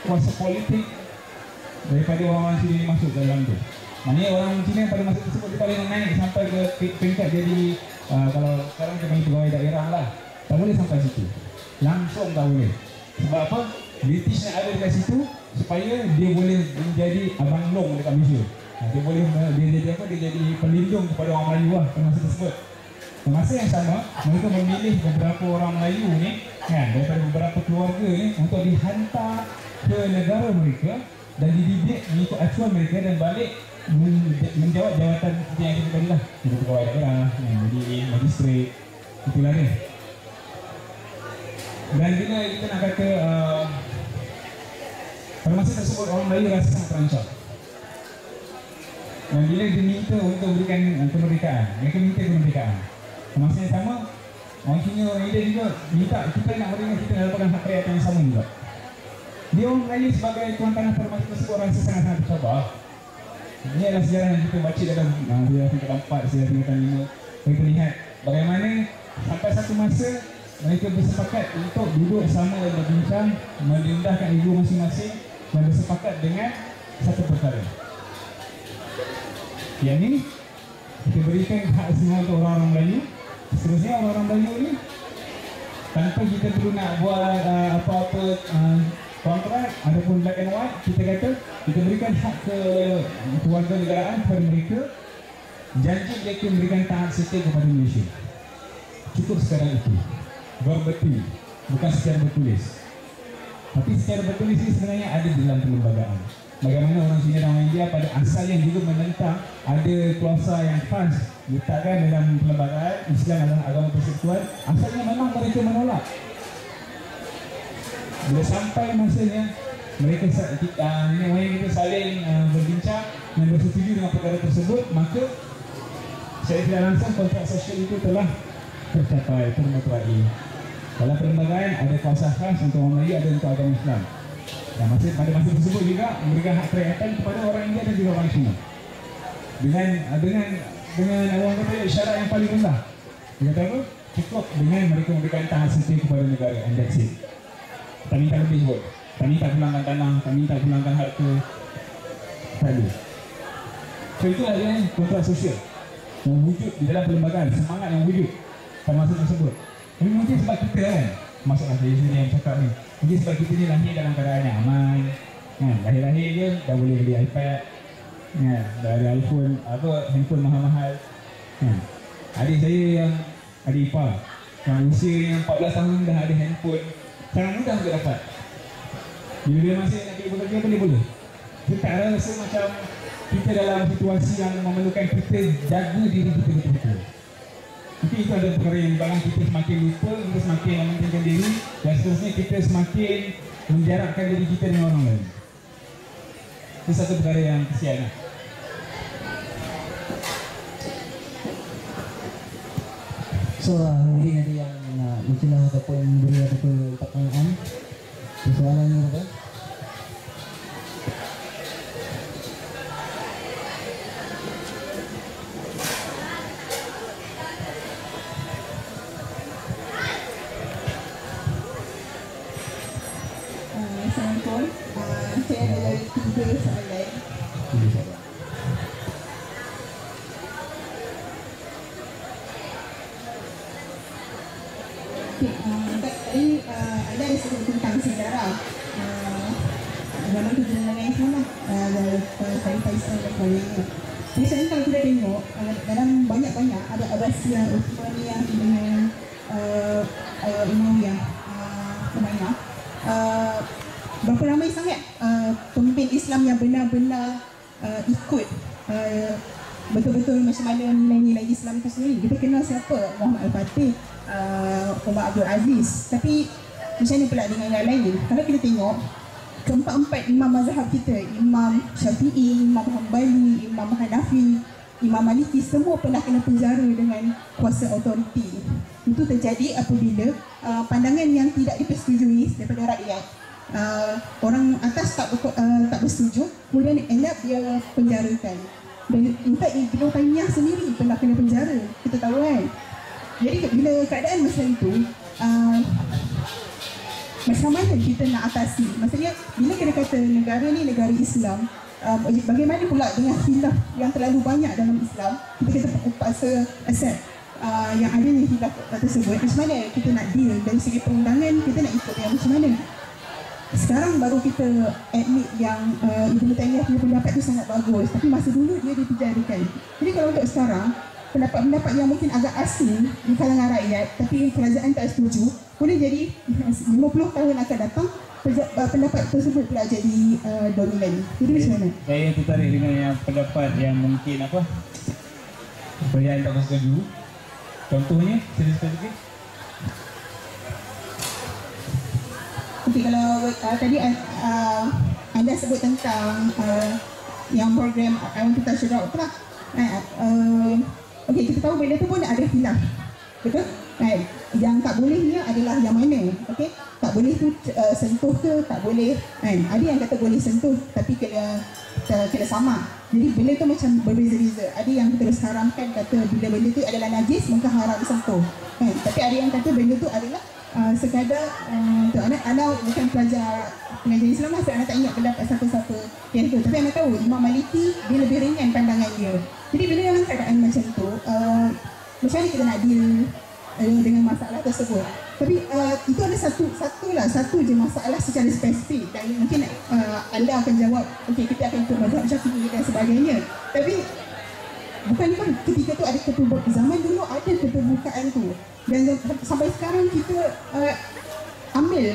C: kuasa politik daripada orang-orang Cina ni masuk dalam tu. Maknanya orang Cina pada masa tersebut dia paling naik sampai ke peringkat jadi kalau sekarang kita panggil pegawai daerah lah, tak boleh sampai situ. Langsung tak boleh. Sebab apa? British nak ada dekat situ supaya dia boleh menjadi abang long dekat Malaysia. Dia jadi apa? Dia jadi pelindung kepada orang Melayu lah pada masa tersebut. Pada masa yang sama, mereka memilih beberapa orang Melayu ni daripada beberapa keluarga ni untuk dihantar ke negara mereka dan dididik mengikut acuan mereka dan balik menjawab jawatan seperti yang kita tadi lah, jadi pegawai daerah, jadi magistrat, itulah ni. Dan bila kita nak kata pada masa tersebut orang Melayu rasa sangat terancam. Dan bila diminta untuk berikan kemerdekaan, mereka minta kemerdekaan. Pada masa yang sama, orang Cina, India juga minta kita nak merdeka, kita nak dapatkan hak rakyat yang sama juga. Dia orang Melayu sebagai tuan tanah pada masa tersebut rasa sangat-sangat tercabar. Ini adalah sejarah yang kita baca dalam sejarah tingkatan 4, sejarah tingkatan 5. Kita lihat bagaimana sampai satu masa mereka bersepakat untuk duduk sama dan berbincang, merendahkan ego masing-masing dan bersepakat dengan satu perkara. Yang ini kita berikan hak semua untuk orang-orang Melayu. Seterusnya orang-orang Melayu ni tanpa kita perlu nak buat apa-apa kontrak ataupun black and white, kita kata kita berikan hak ke keluarga negaraan kepada mereka, janji mereka memberikan taat serta kepada Malaysia. Cukup sekadar itu, verbatim, bukan secara bertulis. Tapi secara bertulis ini sebenarnya ada di dalam perlembagaan. Bagaimana orang Cina dan orang India pada asalnya juga menentang ada klausa yang khas letakkan dalam perlembagaan Islam adalah agama persekutuan. Asalnya memang mereka menolak. Bila sampai masanya mereka kita saling berbincang dan bersetuju dengan perkara tersebut, maka saya tidak langsung kontrak sosial itu telah tercapai, termuterai. Dalam perlembagaan ada kuasa khas untuk orang Melayu, ada untuk agama Islam. Dan pada masa tersebut juga memberikan hak kerakyatan kepada orang India dan juga orang Cina. Dengan orang kata syarat yang paling rendah. Dia kata apa? Cukup dengan mereka memberikan tahan serta kepada negara, and that's it. Kami tak lebih sebut. Kami tak pulangkan tanah, kami tak pulangkan harta. Tak ada. So itulah dia kontrak sosial yang wujud di dalam perlembagaan, semangat yang wujud pada masa tersebut. Tapi mungkin sebab kita kan, maksudlah saya sendiri yang cakap ni, mungkin sebab kita ni lahir dalam keadaan yang aman, lahir-lahir je dah boleh beli iPad, dah ada iPhone, handphone mahal-mahal. Adik saya yang adik ipar yang usia yang 14 tahun dah ada handphone, sangat mudah untuk dapat. Bila dia masih nak pergi bekerja pun dia boleh. Dia tak rasa macam kita dalam situasi yang memerlukan kita jaga diri kita betul-betul. Mungkin itu ada perkara yang menyebabkan kita semakin lupa, kita semakin mementingkan diri, dan seterusnya kita semakin menjarakkan diri kita dengan orang lain. Itu satu perkara yang kesian lah.
B: So mungkin ada yang nak mencelah ataupun beri ataupun pertanyaan, soalannya apa?
D: Assalamualaikum. Saya ada 3 soalan. Tadi ada sebut tentang sejarah. Dalam perjalanan Islam lah, Khalifah Islam dan sebagainya. Biasanya kalau kita tengok dalam banyak-banyak ada Abbasiyah, Uthmaniyah dengan Umayyah, Umayyah. Berapa ramai sangat pemimpin Islam yang benar-benar ikut betul-betul macam mana nilai-nilai Islam itu sendiri. Kita kenal siapa? Muhammad Al-Fatih, Umar Abdul Aziz. Tapi macam mana pula dengan yang lain? Kalau kita tengok keempat-empat imam mazhab kita, Imam Syafi'i, Imam Hanbali, Imam Hanafi, Imam Maliki, semua pernah kena penjara dengan kuasa autoriti. Itu terjadi apabila pandangan yang tidak dipersetujui daripada rakyat, orang atas tak bersetuju, kemudian end up dia penjarakan. Dan in fact Ibn Taymiyah sendiri pernah kena penjara, kita tahu kan. Jadi bila keadaan macam itu, macam mana kita nak atasi? Maksudnya bila kita kata negara ni negara Islam, bagaimana pula dengan khilaf yang terlalu banyak dalam Islam? Kita terpaksa accept yang adanya khilaf tersebut. Macam mana kita nak deal dari segi perundangan, kita nak ikut yang macam mana? Sekarang baru kita admit yang Ibn Taymiyah punya pendapat tu sangat bagus, tapi masa dulu dia dipenjarakan. Jadi kalau untuk sekarang, pendapat-pendapat yang mungkin agak asing di kalangan rakyat tapi kerajaan tak setuju, boleh jadi 50 tahun akan datang pendapat tersebut pula jadi dominan. Jadi macam mana?
C: Saya tertarik dengan yang pendapat yang mungkin apa kerajaan tak setuju. Contohnya, sedikit.
D: Okey, kalau tadi anda sebut tentang yang program I Want to Touch the Rock tu lah. Okey, kita tahu benda tu pun ada khilaf. Betul? Yang tak bolehnya adalah yang mana? Okey, tak boleh tu sentuh ke tak boleh? Ada yang kata boleh sentuh tapi kena sama. Jadi benda tu macam berbeza-beza. Ada yang terus haramkan, kata bila benda tu adalah najis maka haram disentuh. Tapi ada yang kata benda tu adalah sekadar anak bukan pelajar pengajian Islam lah, so anak tak ingat pendapat siapa-siapa yang tu. Tapi anak tahu Imam Maliki dia lebih ringan pandangan dia. Jadi bila dalam keadaan macam tu, macam mana kita nak deal dengan masalah tersebut? Tapi itu ada satu je masalah secara spesifik dan mungkin anda akan jawab, okey kita akan ikut mazhab Syafi'i dan sebagainya. Tapi bukankah ketika tu ada keterbukaan, zaman dulu ada keterbukaan tu, dan sampai sekarang kita ambil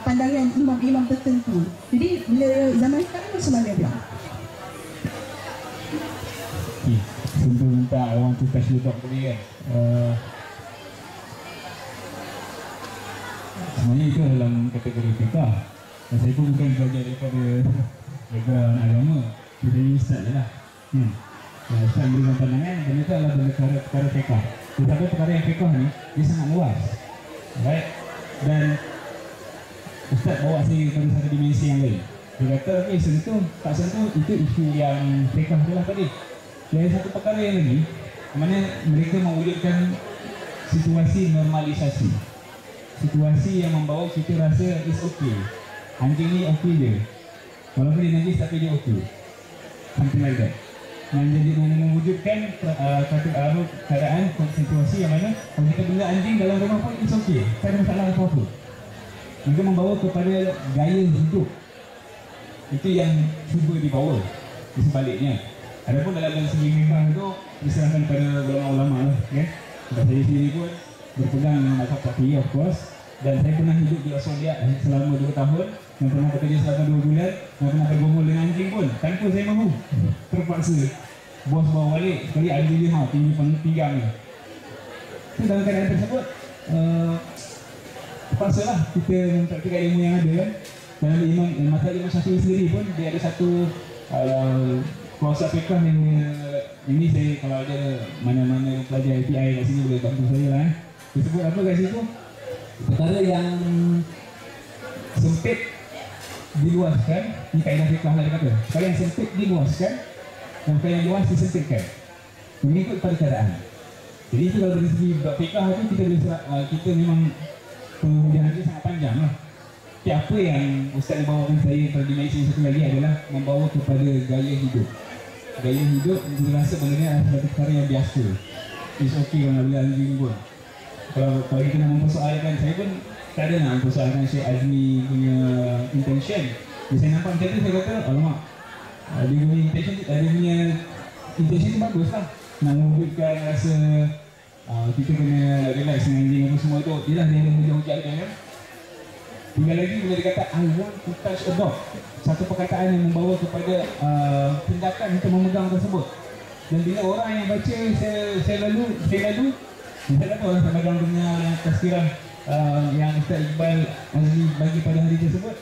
D: pandangan imam-imam tertentu. Jadi bila zaman sekarang macam mana dia?
C: Contoh tentang I Want to Touch the Rock tadi kan, sebenarnya itu dalam kategori fiqah. Saya pun bukan belajar daripada background agama, kita ni ustaz je lah. Ustaz berikan pandangan, benda itu adalah perkara fiqah. Tetapi perkara yang fiqah ni, dia sangat luas, right? Dan ustaz bawa saya kepada satu dimensi yang lain. Dia kata, sentuh, tak sentuh, itu isu yang fiqah tu lah tadi. Jadi satu perkara yang lagi, mana mereka mewujudkan situasi normalisasi, situasi yang membawa kita rasa is okay, anjing ni okay je, walaupun dia najis tapi dia okay, something like that. Yang jadi mewujudkan keadaan situasi yang mana kalau kita bela anjing dalam rumah pun is okay, tak ada masalah apa-apa. Mereka membawa kepada gaya hidup, itu yang cuba dibawa di sebaliknya. Adapun dalam segi fiqah itu diserahkan kepada ulama-ulama lah, okay? Sebab saya sendiri pun berpegang dengan mazhab Syafi'i, of course, dan saya pernah hidup di Australia selama 2 tahun yang pernah bekerja selama 2 bulan, yang pernah bergumul dengan anjing pun tanpa saya mahu, terpaksa bos bawa balik sekali anjing dia tinggi pinggang ni. So, dalam keadaan tersebut terpaksalah kita mempraktikkan ilmu yang ada kan. Dan Imam Syafi'i sendiri pun dia ada satu kuasa fiqh yang ini saya kalau ada mana-mana pelajar API kat sini boleh bantu saya lah. Dia sebut apa kat situ? Perkara yang sempit diluaskan, ni kaedah fiqh lah dia kata. Perkara yang sempit diluaskan dan perkara yang luas disempitkan mengikut pada keadaan. Jadi itu kalau dari segi bab fiqh tu kita memang pengujian dia sangat panjang lah. Tapi apa yang Ustaz bawakan saya pada dimensi satu lagi adalah membawa kepada gaya hidup. Gaya hidup saya rasa benda ni adalah satu perkara yang biasa. It's okay kalau nak beli anjing pun. Kalau kita nak mempersoalkan, saya pun tak ada nak mempersoalkan Syekh Azmi punya intention. Bila saya nampak macam tu, saya kata, alamak, dia punya intention tu bagus lah. Nak mewujudkan rasa kita kena relax dengan anjing apa semua tu. Yelah dia ada hujat-hujat kan. Tinggal lagi bila dia kata I want to touch a dog, satu perkataan yang membawa kepada tindakan untuk memegang tersebut. Dan bila orang yang baca saya lalu saya kata orang tak pegang dunia tazkirah yang Ustaz Iqbal Azli bagi pada hari tersebut,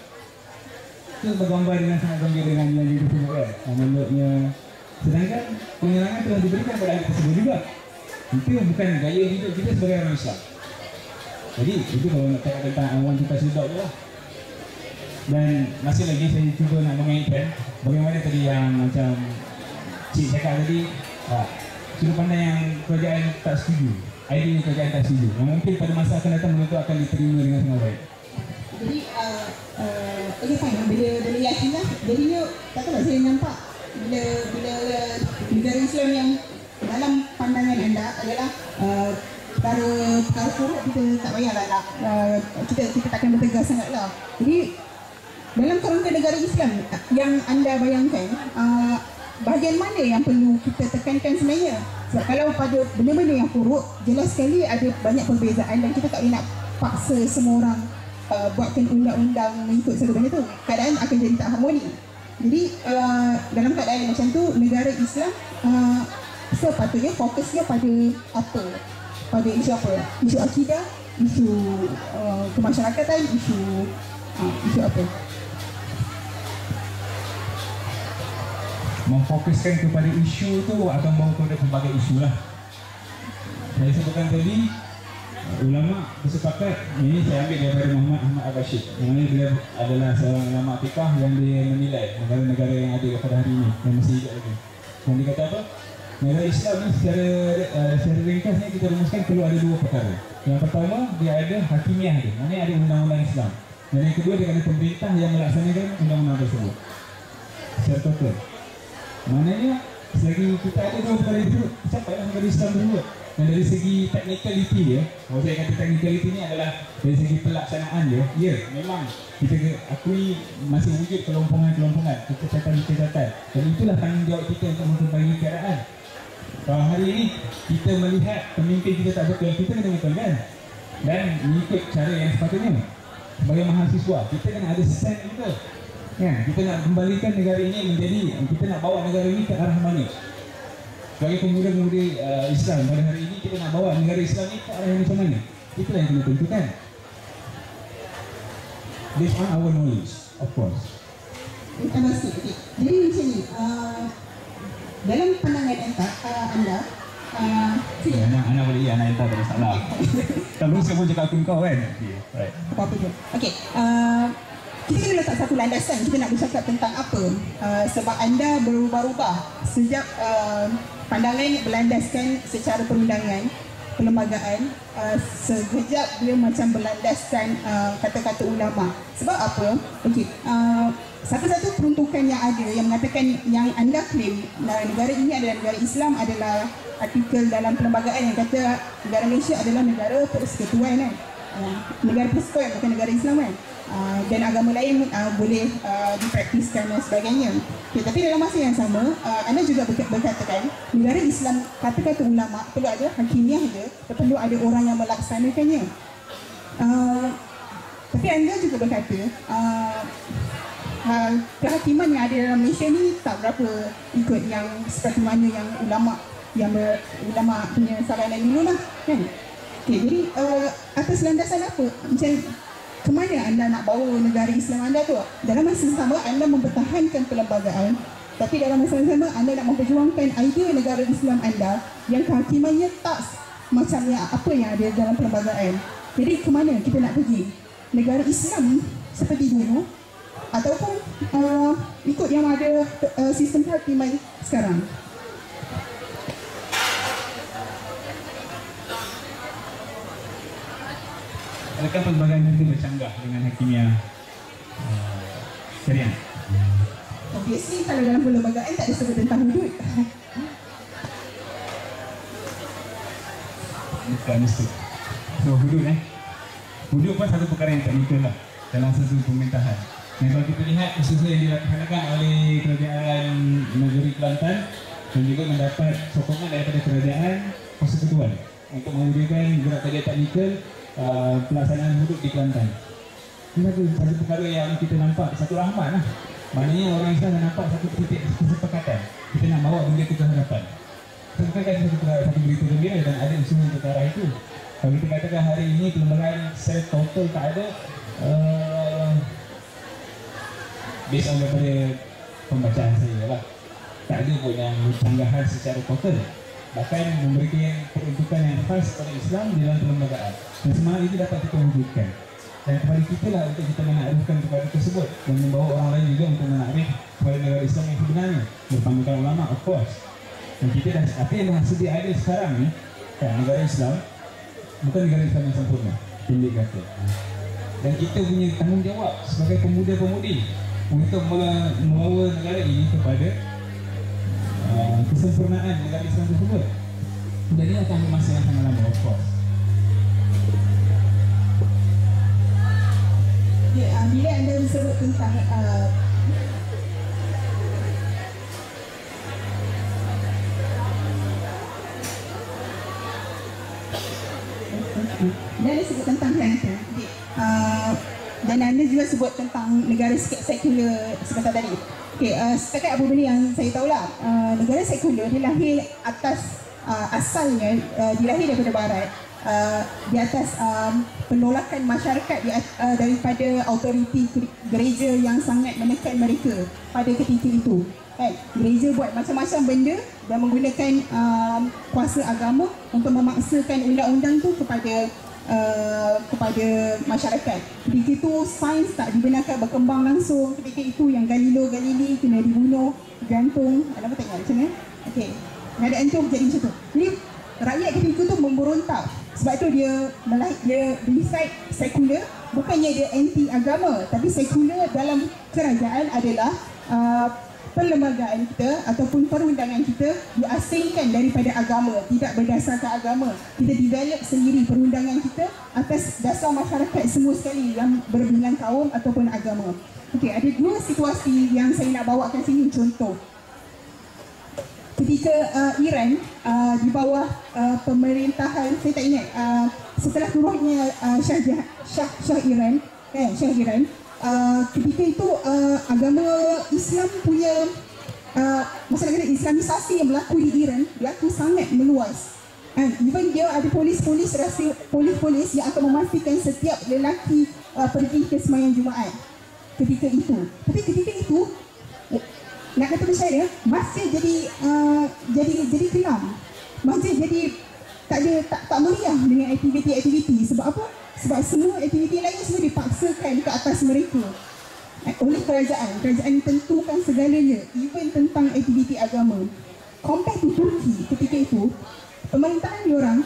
C: itu bergambar dengan sangat gembira dengan yang tersebut kan. Menurutnya sedangkan penerangan telah diberikan pada hari tersebut juga. Itu bukan gaya hidup kita sebagai orang Islam. Jadi itu kalau nak cakap tentang awan kita sedap tu lah. Dan masih lagi saya cuba nak mengaitkan bagaimana tadi yang macam Cik cakap tadi, sudut pandang yang kerajaan tak setuju, idea kerajaan tak setuju, mungkin pada masa akan datang benda tu akan diterima dengan sangat baik.
D: Jadi okay fine, bila yakin lah. Jadinya tak tahu lah, saya nampak bila negara Islam yang dalam pandangan anda adalah perkara kuruk, kita tak payahlah nak kita takkan bertegas sangat lah. Jadi dalam kerangka negara Islam yang anda bayangkan, bahagian mana yang perlu kita tekankan sebenarnya? Sebab kalau pada benda-benda yang kuruk, jelas sekali ada banyak perbezaan dan kita tak boleh nak paksa semua orang buatkan undang-undang mengikut satu benda tu. Keadaan akan jadi tak harmoni. Jadi dalam keadaan macam tu, negara Islam sepatutnya fokusnya pada apa? Pada isu apa? Isu akidah, isu kemasyarakatan, isu apa?
C: Memfokuskan kepada isu tu akan bawa kepada pelbagai isu lah. Saya sebutkan tadi, ulama bersepakat, ini saya ambil daripada Muhammad Ahmad Al-Bashir, yang mana beliau adalah seorang ulama fiqh yang dia menilai negara-negara yang ada pada hari ini, yang masih hidup lagi. Dan dia kata apa? Negara Islam ni secara ringkasnya kita rumuskan perlu ada dua perkara. Yang pertama, dia ada hakimiah dia, mana ada undang-undang Islam. Dan yang kedua, dia ada pemerintah yang melaksanakan undang-undang tersebut secara total. Maknanya, selagi kita ada dua perkara itu, capailah negara Islam tersebut. Dan dari segi technicality dia, kalau saya kata technicality ni adalah dari segi pelaksanaan dia, ya, memang kita akui masih wujud kelompongan-kelompongan, kecacatan-kecacatan. Dan itulah tanggungjawab kita untuk memperbaiki keadaan. Kalau hari ini kita melihat pemimpin kita tak betul, kita kena betulkan dan mengikut cara yang sepatutnya. Sebagai mahasiswa, kita kena ada stand kita. Ya, kita nak kembalikan negara ini menjadi, kita nak bawa negara ini ke arah mana? Sebagai pemuda-pemuda Islam pada hari ini, kita nak bawa negara Islam ini ke arah yang macam mana? Itulah yang kena tentukan. Based on our knowledge, of course.
D: Terima kasih. Jadi macam ni, dalam pandangan anda,
C: anak boleh anak entah tak ada salah. Kalau saya pun cakap aku kau kan. Right.
D: Apa-apa je. Okey. Kita kena letak satu landasan kita nak bercakap tentang apa. Sebab anda berubah-ubah sejak pandangan berlandaskan secara perundangan, perlembagaan, sekejap dia macam berlandaskan kata-kata ulama. Sebab apa? Okey. Satu-satu peruntukan yang ada yang mengatakan yang anda claim negara ini adalah negara Islam adalah artikel dalam perlembagaan yang kata negara Malaysia adalah negara persekutuan kan. Negara persekutuan bukan negara Islam kan. Dan agama lain boleh dipraktiskan dan sebagainya. Okay, tapi dalam masa yang sama, anda juga berkatakan negara Islam, kata-kata ulama perlu ada hakimiah dia, perlu ada orang yang melaksanakannya. Tapi anda juga berkata kehakiman yang ada dalam Malaysia ni tak berapa ikut yang seperti mana yang ulama punya saranan dulu lah kan. Okay, jadi atas landasan apa? Macam kemana anda nak bawa negara Islam anda tu? Dalam masa sama anda mempertahankan perlembagaan, tapi dalam masa sama anda nak memperjuangkan idea negara Islam anda yang kehakimannya tak macam apa yang ada dalam perlembagaan. Jadi kemana kita nak pergi? Negara Islam seperti dulu ataupun ikut yang ada sistem kehakiman sekarang?
C: Adakah perlembagaan itu bercanggah dengan hakimiah syariah?
D: Obviously kalau dalam perlembagaan tak ada sebut tentang hudud.
C: Bukan mesti. So hudud hudud pun satu perkara yang teknikal lah dalam satu pemerintahan. Dan kalau kita lihat khususnya yang dilaksanakan oleh kerajaan negeri Kelantan dan juga mendapat sokongan daripada kerajaan persekutuan untuk mewujudkan gerak kerja teknikal pelaksanaan hudud di Kelantan. Ini satu perkara yang kita nampak, satu rahmat lah. Maknanya orang Islam dah nampak satu titik kesepakatan. Kita nak bawa benda itu ke hadapan. Kita bukan kata satu berita gembira dan ada usul untuk ke arah itu. Kalau kita katakan hari ini perlembagaan secara total tak ada, based on daripada pembacaan saya lah, tak ada pun yang canggahan secara total. Bahkan memberikan peruntukan yang khas kepada Islam di dalam perlembagaan. Dan semangat itu dapat kita wujudkan. Dan kepada kita lah untuk kita menakrifkan perkara tersebut dan membawa orang lain juga untuk menakrif kepada negara Islam yang sebenarnya berpandukan ulama, of course. Dan kita dah, apa yang dah sedia ada sekarang ni kan, negara Islam bukan negara Islam yang sempurna, pendek kata. Dan kita punya tanggungjawab sebagai pemuda-pemudi untuk membawa negara ini kepada kesempurnaan negara Islam tersebut. Dan ini akan masa yang sangat lama, of course.
D: Ya, bila anda sebut tentang dan anda sebut tentang Kelantan, dan anda juga sebut tentang negara sekular sebentar tadi. Okay, setakat apa benda yang saya tahulah, negara sekular dilahir atas asalnya dilahir daripada barat, di atas penolakan masyarakat daripada autoriti gereja yang sangat menekan mereka pada ketika itu. Gereja buat macam-macam benda dan menggunakan kuasa agama untuk memaksakan undang-undang tu kepada masyarakat. Ketika itu sains tak dibenarkan berkembang langsung. Ketika itu yang Galileo Galilei kena dibunuh, gantung. Anda tengok macam mana? Okey. Keadaan tu jadi macam tu. Jadi rakyat ketika tu memberontak. Sebab tu dia decide sekular, bukannya dia anti agama, tapi sekular dalam kerajaan adalah perlembagaan kita ataupun perundangan kita diasingkan daripada agama, tidak berdasarkan agama. Kita develop sendiri perundangan kita atas dasar masyarakat semua sekali yang berbilang kaum ataupun agama. Okey, ada dua situasi yang saya nak bawakan sini contoh. Ketika Iran di bawah pemerintahan, saya tak ingat, setelah turunnya Shah Iran, ketika itu agama Islam punya masalah Islamisasi yang berlaku di Iran berlaku sangat meluas. Even dia ada polis yang akan memastikan setiap lelaki pergi ke sembahyang Jumaat ketika itu. Tapi ketika itu nak kata percaya, masjid jadi kelam. Masjid jadi tak meriah dengan aktiviti-aktiviti. Sebab apa? Sebab semua aktiviti lain semua dipaksakan ke atas mereka oleh kerajaan. Kerajaan tentukan segalanya, even tentang aktiviti agama. Compare to Turki ketika itu, pemerintahan diorang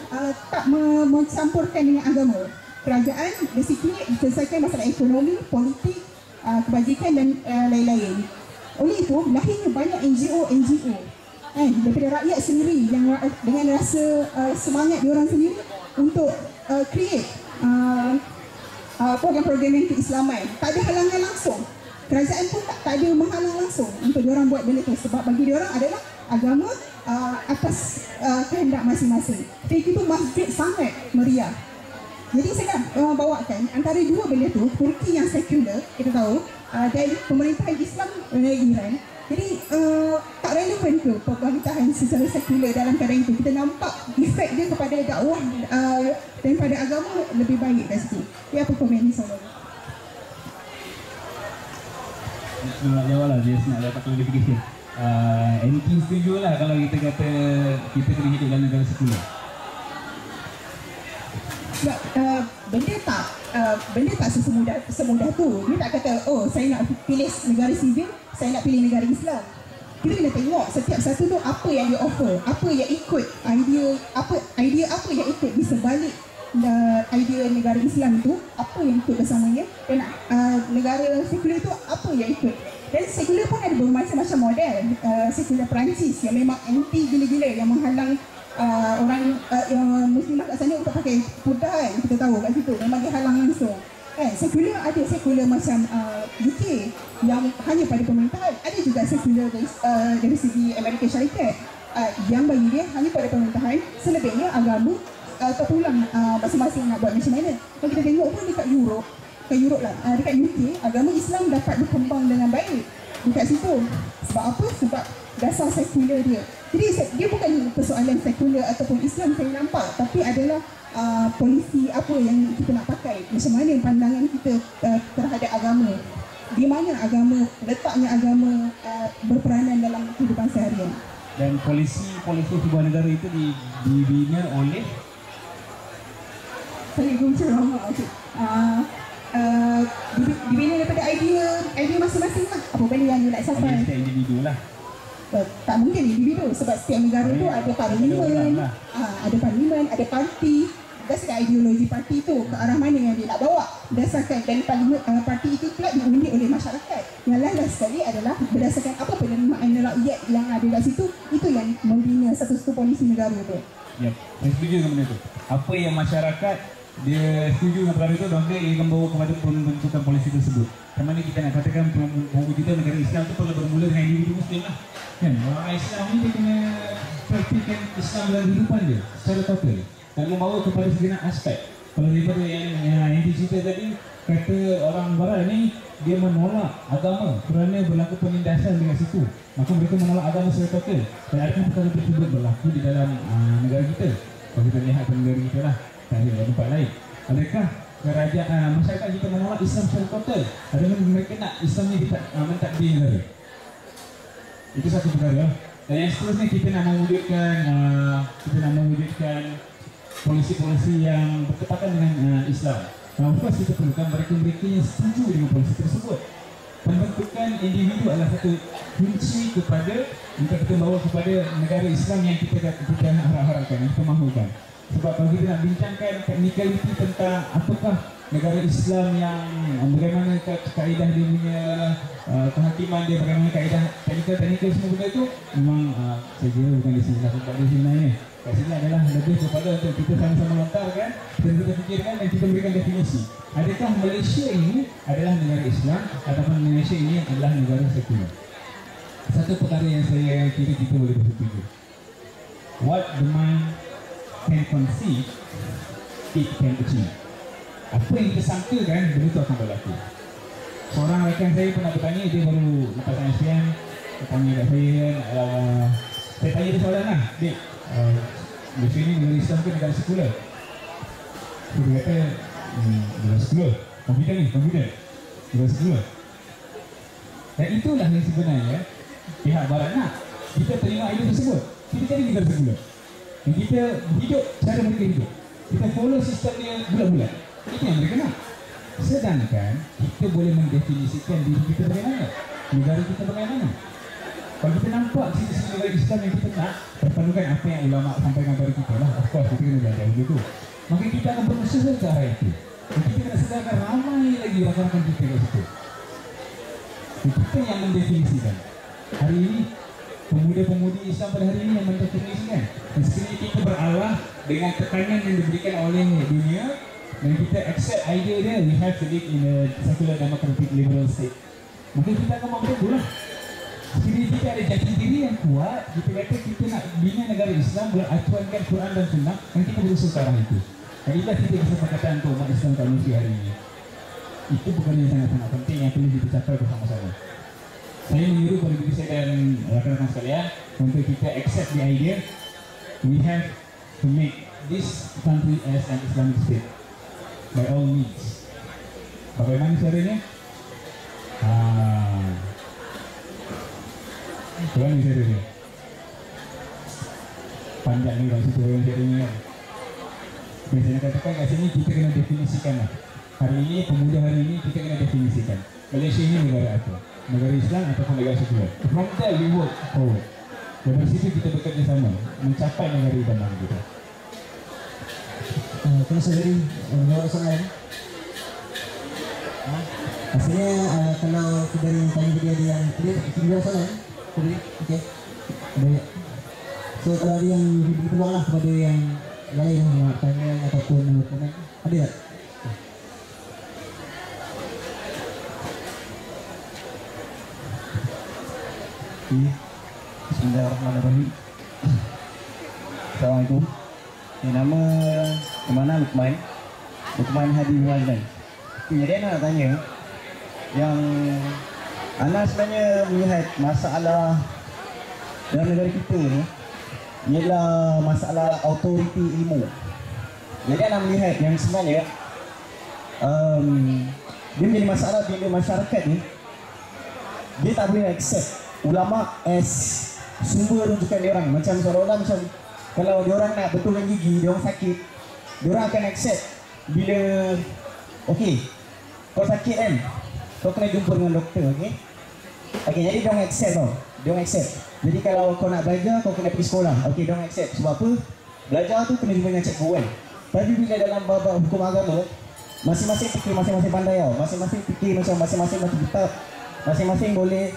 D: tak mencampurkan dengan agama. Kerajaan basically selesaikan masalah ekonomi, politik, kebajikan dan lain-lain. Oleh itu, lahirnya banyak NGO daripada rakyat sendiri yang dengan rasa semangat diorang sendiri untuk create program-program yang keislaman. Tak ada halangan langsung. Kerajaan pun tak ada menghalang langsung untuk diorang buat benda tu. Sebab bagi diorang adalah agama atas kehendak masing-masing. Ketika itu masjid sangat meriah. Jadi saya nak bawakan antara dua benda tu, Turki yang sekular, kita tahu, dan pemerintahan Islam Iran. Jadi tak relevan ke pemerintahan secara sekular dalam keadaan itu. Kita nampak efek dia kepada dakwah daripada agama lebih baik dari situ. Dia apa komen ni soalan?
C: Nak jawab lah, dia nak dapat clarification. Anything setuju lah kalau kita kata kita kena hidup dalam negara sekular.
D: Sebab benda tak semudah tu. Dia tak kata, oh saya nak pilih negara sivil, saya nak pilih negara Islam. Kita kena tengok setiap satu tu apa yang dia offer, apa yang ikut, idea apa yang ikut di sebalik idea negara Islam tu, apa yang ikut bersamanya, dan negara sekular tu apa yang ikut. Dan sekular pun ada bermacam-macam model. Sekular Perancis yang memang anti gila-gila, yang menghalang orang yang Muslimah kat sana untuk pakai putih, kan? Kita tahu kat situ memang dihalang langsung. Sekular ada sekular macam UK yang hanya pada pemerintahan. Ada juga sekular dari segi Amerika Syarikat yang bagi dia hanya pada pemerintahan. Selebihnya agama terpulang masing-masing nak buat macam mana. Kalau kita tengok pun dekat Europe lah, dekat UK agama Islam dapat berkembang dengan baik dekat situ. Sebab apa? Sebab dasar sekular dia. Jadi dia bukan persoalan sekular ataupun Islam saya nampak, tapi adalah polisi apa yang kita nak pakai, macam mana pandangan kita terhadap agama, di mana agama, letaknya agama berperanan dalam kehidupan seharian.
C: Dan polisi sebuah negara itu dibina oleh
D: saya guna okey. Dibina daripada idea masing-masing lah. Apa benda yang dia nak capai.
C: setiap individu lah.
D: Tak mungkin individu, sebab setiap negara tu ada parlimen, ada parlimen, ada parti. Berdasarkan ideologi parti tu, ke arah mana yang dia nak bawa, berdasarkan, dan parlimen, parti itu pula diundi oleh masyarakat. Yang last sekali adalah berdasarkan apa penerimaan rakyat yang ada kat situ, itu yang membina satu-satu polisi negara tu.
C: Ya, saya setuju dengan benda tu. Apa yang masyarakat dia setuju dengan perkara itu, maka ia membawa kepada pembentukan polisi tersebut. Macam mana kita nak katakan mewujudkan negara Islam itu perlu bermula dengan individu Muslim lah. Kan, orang Islam ni dia kena praktikan Islam dalam kehidupan dia secara total dan membawa kepada segenap aspek. Kalau daripada yang dicerita tadi, kata orang barat ni dia menolak agama kerana berlaku penindasan dekat situ, maka mereka menolak agama secara total. Dan adakah perkara tersebut berlaku di dalam negara kita? Kalau kita lihat negara kita lah, tak ada tempat lain. Adakah kerajaan masyarakat kita menolak Islam secara total? Adakah mereka nak Islam ni mentadbir negara? Itu satu perkara. Dan yang seterusnya kita nak mewujudkan polisi-polisi yang bertepatan dengan Islam. Nah, of course kita perlukan mereka-mereka yang setuju dengan polisi tersebut. Pembentukan individu adalah satu kunci kepada untuk kita bawa kepada negara Islam yang kita harapkan, yang kita mahukan. Sebab kalau kita nak bincangkan technicality tentang apakah negara Islam yang bagaimana kaedah dia punya kehakiman dia, bagaimana kaedah teknikal semua benda tu, memang saya kira bukan di sini lah tempat dia sebenarnya. Kat sini adalah lebih kepada untuk kita sama-sama lontarkan dan kita fikirkan dan kita berikan definisi. Adakah Malaysia ini adalah negara Islam ataupun Malaysia ini adalah negara sekular? Satu perkara yang saya kira kita boleh bersetuju. What the mind can conceive, it can achieve. Apa yang kita sangkakan, benda itu akan berlaku. Seorang rakan saya pernah bertanya, dia baru lepas SPM, dia tanya kat saya tanya dia soalan lah, Dek, Malaysia ni negara Islam ke negara sekular? Dia kata, negara sekular. Confident, negara sekular. Dan itulah yang sebenarnya pihak barat nak. Kita terima idea tersebut, kita jadi negara sekular. Dan kita hidup cara mereka hidup. Kita follow sistem dia bulat-bulat. Itu yang mereka nak. Sedangkan kita boleh mendefinisikan diri kita bagaimana, negara kita bagaimana. Kalau kita nampak sisi-sisi negara Islam yang kita nak, perlukan apa yang ulama sampaikan kepada kita lah. Of course kita kena belajar dulu tu. Maka kita akan berusaha ke arah itu. Dan kita kena sedarkan ramai lagi rakan-rakan kita kat situ. Kita yang mendefinisikan. Hari ini pemuda-pemudi Islam pada hari ini yang mendefinisikan. Dan sekiranya kita beralah dengan tekanan yang diberikan oleh dunia dan kita accept idea dia, we have to live in a secular democratic liberal state, maka kita akan mampu lah. Sekiranya kita ada jati diri yang kuat, kita kata kita nak bina negara Islam beracuankan Quran dan Sunnah, dan kita berusaha ke arah itu. Dan inilah tiga kesepakatan untuk umat Islam kat Malaysia hari ini. Itu perkara yang sangat-sangat penting yang perlu kita capai bersama-sama. Saya menyuruh kepada diri saya dan rakan-rakan sekalian untuk kita accept the idea we have to make this country as an Islamic state by all means. Bagaimana caranya? Bagaimana caranya? Panjang ni kalau situ bagaimana caranya. Biasanya katakan kat sini kita kena definisikan lah. Hari ini, pemuda hari ini kita kena definisikan Malaysia ini negara apa? Negara Islam ataupun negara sekular. From there we work forward. Dari situ kita bekerja sama mencapai negara idaman kita.
B: Terima kasih menjawab soalan. Asalnya kalau dari tanya dia yang dia soalan, okey. So kalau ada yang diberi peluang lah kepada yang lain yang nak tanya ataupun komen, ada tak?
E: Bismillahirrahmanirrahim. Assalamualaikum. Nama Kemana Lukman Hadi Wazlan. Jadi Ana nak tanya, yang Ana sebenarnya melihat masalah dalam negara kita ni ialah masalah autoriti ilmu. Jadi Ana melihat yang sebenarnya dia menjadi masalah bila masyarakat ni dia tak boleh accept ulama as sumber rujukan dia orang. Macam seolah-olah macam kalau dia orang nak betulkan gigi, dia orang sakit, dia orang akan accept bila okey, kau sakit kan, kau kena jumpa dengan doktor, okey. Okey, jadi dia orang accept tau. Dia orang accept. Jadi kalau kau nak belajar, kau kena pergi sekolah. Okey, dia orang accept. Sebab apa? Belajar tu kena jumpa dengan cikgu kan. Tapi bila dalam bab hukum agama, masing-masing fikir masing-masing pandai tau. Masing-masing fikir macam masing-masing baca kitab. Masing-masing boleh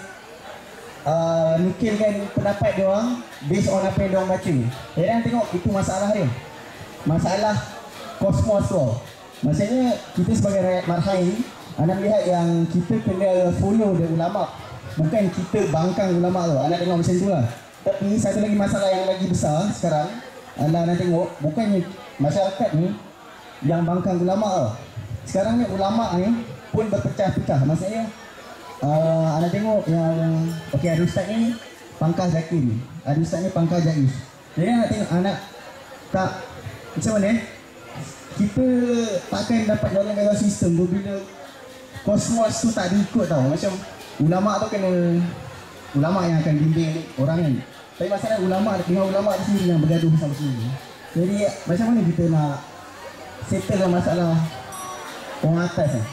E: nukilkan pendapat dia orang based on apa yang dia orang baca. Jadi tengok itu masalah dia. Masalah kosmos tu. Maksudnya kita sebagai rakyat marhain, anda melihat yang kita kena follow the ulama. Bukan kita bangkang ulama tu. Anda tengok macam tu lah. Tapi satu lagi masalah yang lagi besar sekarang, anda nak tengok bukannya masyarakat ni yang bangkang ulama tu. Sekarang ni ulama ni pun berpecah-pecah. Maksudnya anda tengok yang okey, ada ustaz ni pangkal Zakin, ada ustaz ni pangkal Jais. Jadi nak tengok anak tak macam mana kita takkan dapat jalankan dalam sistem bila kosmos tu tak diikut tau. Macam ulama tu kena ulama yang akan bimbing orang ni. Tapi masalah ulama dengan ulama di sini yang bergaduh sama sini. Jadi macam mana kita nak settle masalah orang atas ni?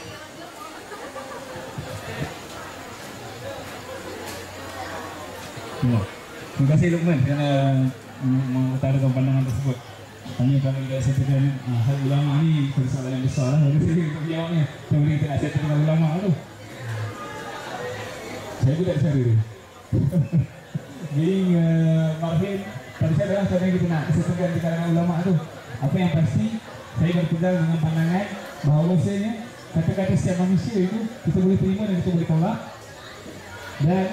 C: Terima kasih Luqman kerana mengutarakan pandangan tersebut. Hanya kalau kita settlekan hal ulama ni persoalan yang besar lah. Jadi saya untuk jawabnya, macam mana kita nak settle dengan ulama tu? Saya pun tak ada dia. Jadi Marhin, pada saya adalah macam mana kita nak settlekan di kalangan ulama tu. Apa yang pasti, saya berpegang dengan pandangan bahawa bahawasanya kata-kata setiap manusia itu kita boleh terima dan kita boleh tolak. Dan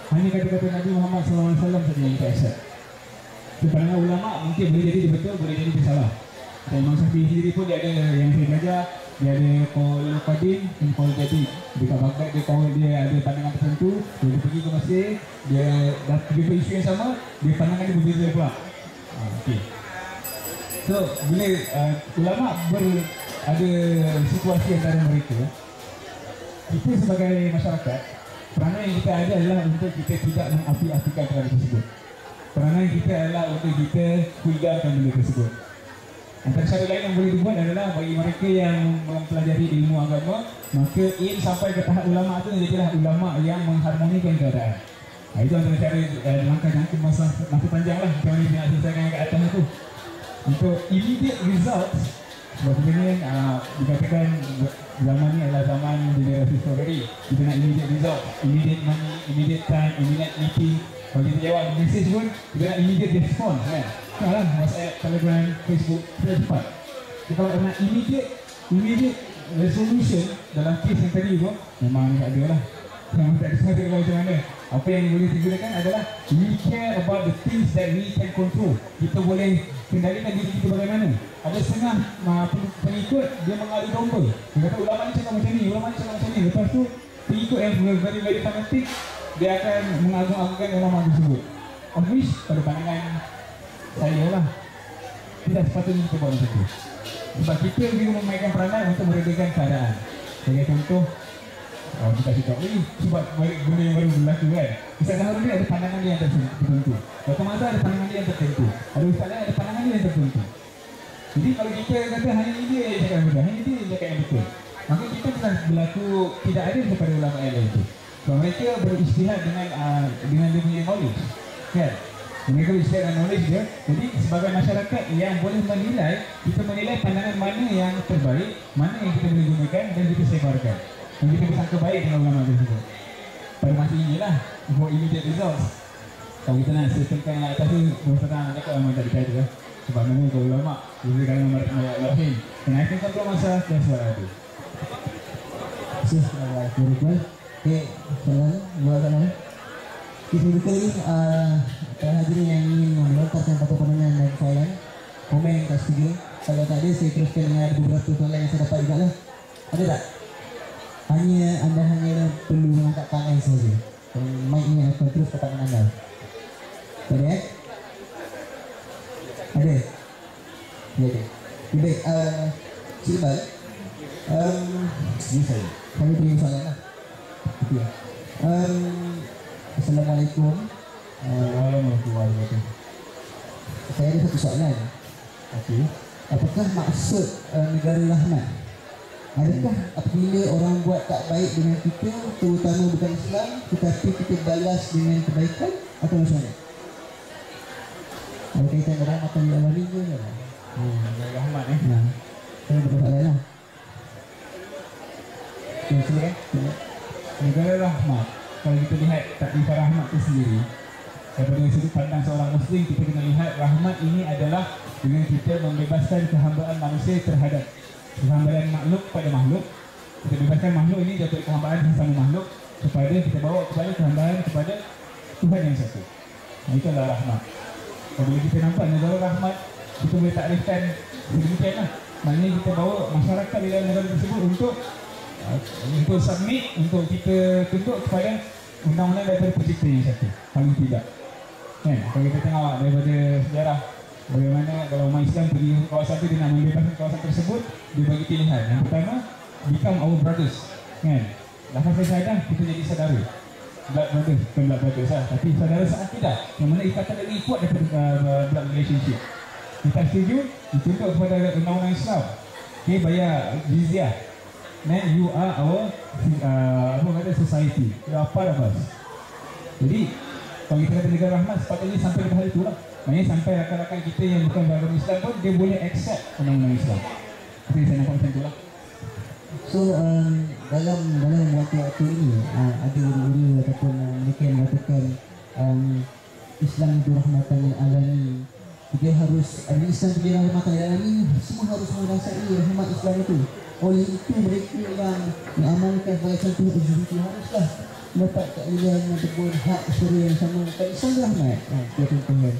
C: hanya kata-kata Nabi Muhammad SAW saja yang kita accept. Pandangan ulama mungkin boleh jadi dia betul, boleh jadi dia salah. Dan Imam Syafi'i sendiri pun dia ada yang saya belajar, dia ada qaul qadim dan qaul jadid. Dekat Baghdad dia ada pandangan tertentu, dia pergi ke Mesir, dia dah jumpa isu yang sama, dia pandangan dia berbeza pula. Okey. So bila ulama ada situasi antara mereka, kita sebagai masyarakat, peranan yang kita ada adalah untuk kita tidak mengapi-apikan perkara tersebut. Peranan kita adalah untuk kita kuidarkan benda tersebut. Antara cara lain yang boleh dibuat adalah bagi mereka yang mempelajari ilmu agama, maka ingin sampai ke tahap ulama itu jadilah ulama yang mengharmonikan keadaan. Itu antara cara langkah jangka masa panjang lah macam mana kita nak selesaikan ke atas itu. Untuk immediate results, sebab sebenarnya dikatakan zaman ni adalah zaman generasi strawberry. Kita nak immediate result, immediate money, immediate time, immediate meeting. Kalau kita jawab message pun, kita nak immediate response kan. Kalau WhatsApp, Telegram, Facebook, kita cepat. Jadi kalau nak immediate resolution dalam kes yang tadi tu, memang tak ada lah. Memang tak ada macam mana. Apa yang boleh digunakan adalah we care about the things that we can control. Kita boleh kendalikan diri kita bagaimana. Ada setengah pengikut dia mengadu domba. Dia kata ulama ni cakap macam ni, ulama ni cakap macam ni. Lepas tu pengikut yang very fanatik, dia akan mengagung-agungkan ulama tersebut. Of which pada pandangan saya lah, tidak sepatutnya kita buat macam itu. Sebab kita juga memainkan peranan untuk meredakan keadaan. Sebagai contoh, kita cakap, sebab benda yang baru berlaku kan. Ustaz Harun ada pandangan dia yang tertentu. Dr. Mazhar ada pandangan dia yang tertentu. Ada Ustaz lain ada pandangan dia yang tertentu. Jadi kalau kita kata hanya dia yang cakap yang betul, hanya dia yang cakap yang betul, maka kita telah berlaku tidak adil kepada ulama yang lain itu. Sebab mereka beristihad dengan dia punya knowledge. Kan? Mereka beristihad dengan knowledge dia. Jadi sebagai masyarakat yang boleh menilai, kita menilai pandangan mana yang terbaik, mana yang kita boleh gunakan dan kita sebarkan. Dan kita bersangka baik dengan ulama tersebut. Pada masa inilah for immediate results. Kalau kita nak sesuaikan yang atas tu, berapa nak cakap memang tak dikait tu. Sebab memang kalau ulama boleh kalau rahim. Dan I think kalau masa that's what I do.
B: Okay, soalan buat kanan. Kita kali para hadirin yang ingin melontarkan satu pandangan dan soalan, komen kat studio. Kalau tak ada, saya teruskan dengan beberapa soalan yang saya dapat juga lah. Ada tak? Anda hanya perlu mengangkat tangan saja. Mic ni akan terus ke tangan anda. Ada? Ada? Ya. Baik, Cik Iqbal. Ini saya. Kami beri soalan lah. Okay. Assalamualaikum.
C: Waalaikumsalam.
B: Saya ada satu soalan.
C: Okey.
B: Apakah maksud negara rahmat? Adakah apabila orang buat tak baik dengan kita, terutama bukan Islam, tetapi kita balas dengan kebaikan atau macam mana? Ada kaitan dengan rahmat yang Allah ni ke?
C: Rahmat
B: Nah, saya ada soalan lah. Ya, silakan.
C: Negara rahmat, kalau kita lihat takrifan rahmat itu sendiri, daripada sudut pandang seorang Muslim, kita kena lihat rahmat ini adalah dengan kita membebaskan kehambaan manusia terhadap kehambaan makhluk pada makhluk. Kita bebaskan makhluk ini daripada kehambaan sesama makhluk kepada kita bawa kepada kehambaan kepada Tuhan yang satu. Itu adalah rahmat. Bila kita nampak negara rahmat, kita boleh takrifkan sedemikianlah. Maknanya kita bawa masyarakat di dalam negara tersebut untuk submit, untuk kita tunduk kepada undang-undang daripada pencipta yang satu, paling tidak. Kan? Kalau kita tengok daripada sejarah bagaimana kalau umat Islam pergi ke kawasan itu, dia nak membebaskan kawasan tersebut, dia bagi pilihan. Yang pertama, become our brothers. Kan? Lepas syahadah, kita jadi saudara. Blood brothers, bukan blood brothers lah, tapi saudara saat tidak. Yang mana ikatan lebih kuat daripada blood relationship. Kita setuju, dituntut kepada undang-undang Islam. Okay, bayar jizyah. Then you are our society. You are part of us. Jadi, kalau kita kata negara rahmat, sepatutnya sampai ke hal itulah. Maksudnya sampai rakan-rakan kita yang bukan beragama Islam pun, dia boleh accept undang-undang Islam. Jadi saya nampak macam itulah.
B: So, dalam waktu ini, ada guru-guru ataupun mereka yang mengatakan Islam itu rahmatan lil alamin. Kita harus, Islam itu rahmatan lil alamin, semua harus merasai rahmat Islam itu. Oleh itu mereka yang mengamalkan sebagai contoh eksekutif haruslah dapat keadilan ataupun hak syariah yang sama. Kan Islam rahmat. Itu contohnya.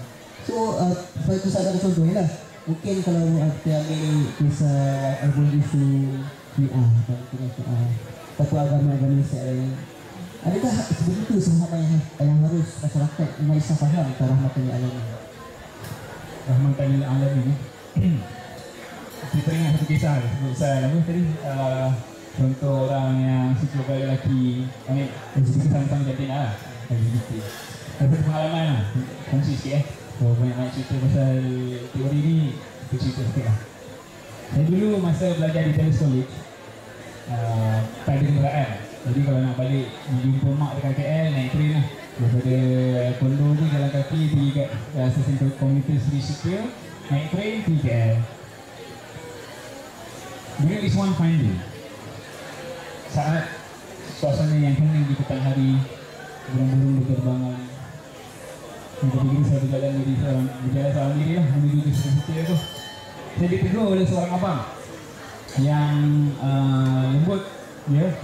B: So, saya tu ada contohnya lah. Mungkin kalau kita ambil kisah album isu Syiah dan Syiah ataupun agama-agama Islam, adakah sebegitu sahabat yang harus masyarakat umat Islam faham tentang rahmatan lil alamin?
C: Rahmatan lil alamin. Kita ingat satu kisah saya lalu tadi, contoh orang yang suka gaya lelaki, ini sama-sama jadi lah. Ada pengalaman lah, kongsi sikit banyak cerita pasal teori ni, kita cerita sikit lah. Saya dulu masa belajar di Dallas College, tak ada kenderaan. Jadi kalau nak balik jumpa mak dekat KL, naik train lah. Daripada kondo tu jalan kaki pergi kat stesen komuter Sri Sutra, naik train pergi KL. During this one fine day, saat suasana yang hening di petang hari, burung-burung berterbangan, begitu saya berjalan seorang diri lah menuju ke stesen tu. Saya ditegur oleh seorang abang yang lembut,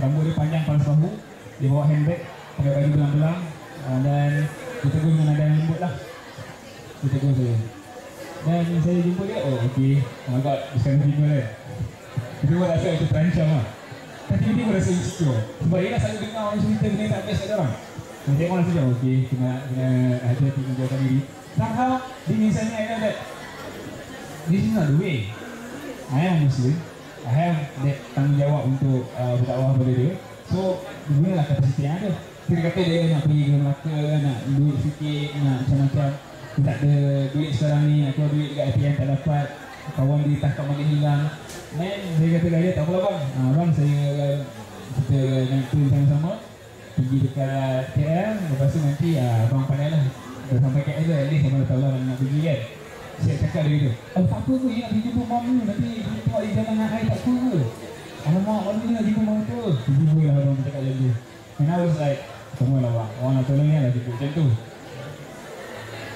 C: rambut dia panjang paras bahu, dia bawa handbag, pakai baju belang-belang, Dan ditegur dengan nada yang lembut lah. Ditegur saya. Dan saya jumpa dia, oh okey, oh my god, sekarang tiba kan. Kita pun rasa itu terancam lah. Tapi dia pun rasa insecure. Sebab dia dah selalu dengar orang cerita benda tak best kat orang. Dan dia pun rasa macam, okey, kena hati-hati menjauhkan diri. Somehow, dia misalnya I know that this is not the way. I am Muslim. I have that tanggungjawab untuk berdakwah kepada dia. So, gunalah kapasiti yang ada. Kita kata dia nak pergi ke Melaka, nak duit sikit, nak macam-macam. Dia tak ada duit sekarang ni, nak keluar duit dekat ATM tak dapat. Kawan dia tangkap mana hilang. Dan saya kata kat dia, tak apalah bang. Bang, kita naik turun sama-sama. Pergi dekat KL, lepas tu nanti abang pandai lah. Dah sampai KL tu, at least abang dah tahu lah mana nak pergi kan. Saya cakap dia gitu, tak apa ke, nak pergi jumpa mam ni, nanti tengok dia jalan dengan air tak apa ke. Alamak, mana ni nak jumpa mam tu? Tiba-tiba lah abang cakap macam tu. And I was like, semua lah bang, orang nak tolong ni lah jumpa macam tu.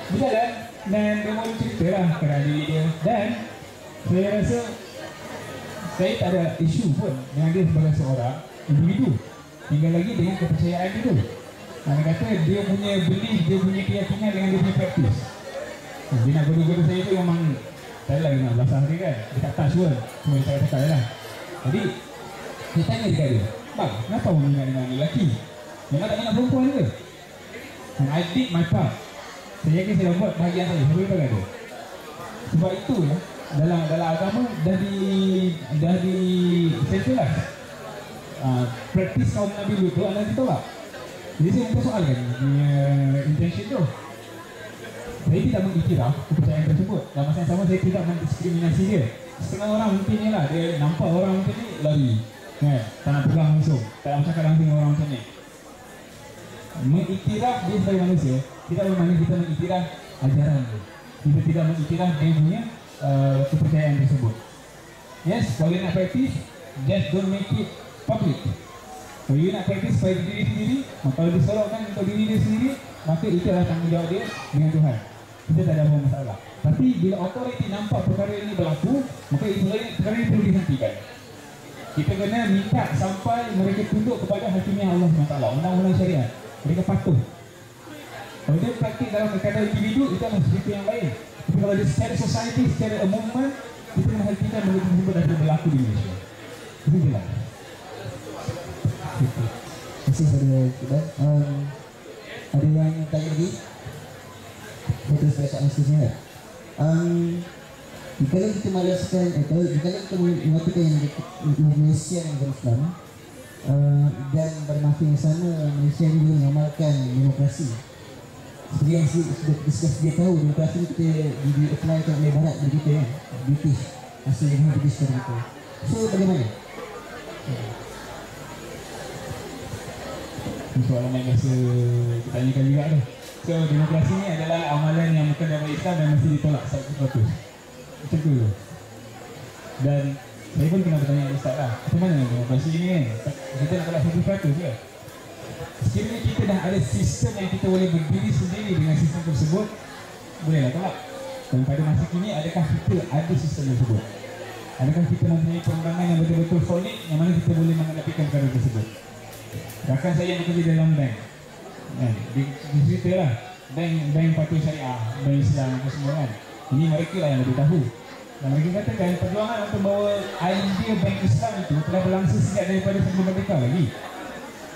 C: Berjalan, dan dia mahu cerita lah keadaan diri dia. Dan saya rasa saya tak ada isu pun dengan dia sebagai seorang individu. Tinggal lagi dengan kepercayaan dia tu. Dia kata dia punya belief, dia punya keyakinan dengan dia punya praktis. Dia nak gaduh-gaduh saya tu memang tak lah nak belasah dia kan. Dia tak touch pun, cuma dia cakap je lah. Jadi saya tanya dekat dia, bang, kenapa awak minat dengan lelaki? Memang tak minat perempuan ke? And I did my part. Saya yakin saya dah buat bahagian saya, saya boleh bagi dia. Sebab itu lah, dalam agama dah di centralize. Praktis kaum Nabi dulu tu anda ditolak. Jadi saya minta soalkan intention tu. Saya tidak mengiktiraf kepercayaan tersebut. Dalam masa yang sama saya tidak mendiskriminasi dia. Setengah orang mungkin ni lah, dia nampak orang macam ni lari kan? Tak nak pegang langsung, tak nak cakap langsung dengan orang macam ni. Mengiktiraf dia sebagai manusia tidak bermakna kita mengiktiraf ajaran dia. Kita tidak mengiktiraf dia punya kepercayaan tersebut. Yes, kalau dia nak praktis, just don't make it public. Kalau dia nak praktis pada diri sendiri, maka kalau disorokkan untuk diri dia sendiri, maka itu adalah tanggungjawab dia dengan Tuhan. Kita tak ada apa masalah. Tapi bila authority nampak perkara ini berlaku, maka perkara ini perlu dihentikan. Kita kena minta sampai mereka tunduk kepada hakimiyah Allah SWT, undang-undang syariat. Mereka patuh. Kalau dia praktik dalam keadaan individu, itu adalah sesuatu yang lain. Tapi kalau dia secara society, secara movement, kita kena hentikan benda tersebut dan berlaku di Malaysia. Itu jelas.
B: Terima kasih kepada kita. Ada yang tanya lagi? Saya terus baca mesejnya kan? Kalau kita malaskan, kalau kita mengatakan yang Malaysia yang berislam dan pada masa yang sama Malaysia juga mengamalkan demokrasi. Seperti yang sudah tahu, demokrasi kita di-apply oleh Barat dan kita kan, British, asal yang British seperti itu. So bagaimana?
C: Soalan yang biasa kita tanyakan juga tu. So demokrasi ni adalah amalan yang bukan daripada Islam dan mesti ditolak 100%. Macam tu. Dan saya pun kena bertanya Ustaz lah, macam mana demokrasi ni kan? Kita nak tolak 100% ke? Sekiranya kita dah ada sistem yang kita boleh berdiri sendiri dengan sistem tersebut, bolehlah tolak. Dan pada masa kini, adakah kita ada sistem tersebut? Adakah kita mempunyai perundangan yang betul-betul solid yang mana kita boleh menghadapikan perkara tersebut? Rakan saya yang bekerja dalam bank, dia cerita lah, bank patuh syariah, bank Islam apa semua kan. Ini mereka lah yang lebih tahu. Dan mereka katakan perjuangan untuk bawa idea bank Islam itu telah berlangsung sejak daripada sebelum merdeka lagi.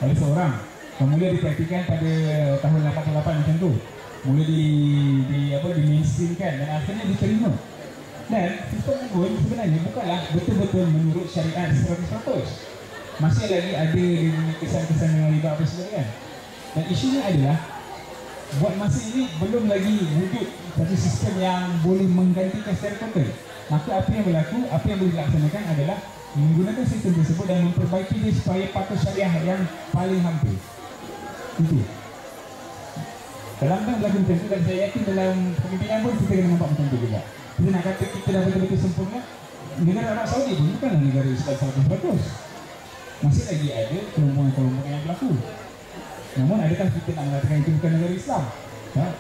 C: Ada seorang yang mula dipraktikan pada tahun 88 macam tu. Mula di mainstreamkan dan akhirnya diterima. Dan sistem pun sebenarnya bukanlah betul-betul menurut syariat 100%. Masih lagi ada kesan-kesan yang riba apa semua kan. Dan isunya adalah buat masa ini belum lagi wujud satu sistem yang boleh menggantikan secara total. Maka apa yang berlaku, apa yang boleh dilaksanakan adalah menggunakan sistem tersebut dan memperbaiki dia supaya patuh syariah yang paling hampir. Itu. Dalam bank berlaku macam itu dan saya yakin dalam pemimpinan pun kita kena nampak macam itu juga. Kita nak kata kita dah betul-betul sempurna, negara Arab Saudi pun bukanlah negara Islam 100%. Masih lagi ada kelompok-kelompok yang berlaku. Namun adakah kita nak mengatakan itu bukan negara Islam? Tak.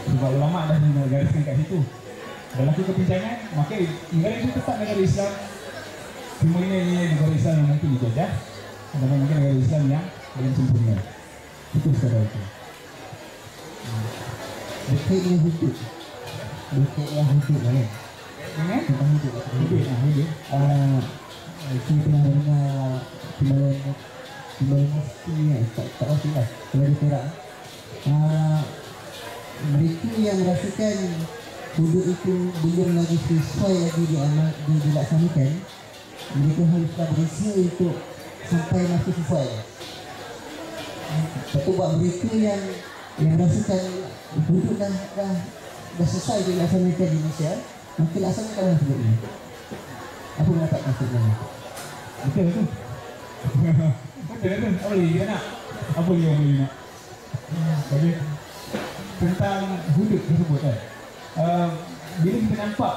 C: Sebab ulama' dah menggariskan kat situ. Berlaku kepincangan, maka negara itu tetap negara Islam. Cuma ini negara Islam yang mungkin dijajah, dan mungkin negara Islam yang belum sempurna. Itu sekadar itu.
B: berkait dengan hidup. Berkait dengan hidup lah kan.
C: Dengan
B: Tentang hidup lah.
C: hidup. Hidup.
B: Saya pernah dengar timbalan mesti kan, tak pasti lah kalau di Perak. Mereka yang rasakan hudud itu belum lagi sesuai lagi dilaksanakan, mereka haruslah berusaha untuk sampai masih sesuai. Tapi buat mereka yang rasakan hudud dah sesuai dilaksanakan di Malaysia, maka laksanakanlah hudud ini. Apa pendapat maksudnya?
C: Betul tu. Betul tu. Apa lagi dia nak? Apa lagi orang boleh nak? Jadi tentang hudud tersebut kan. Bila kita nampak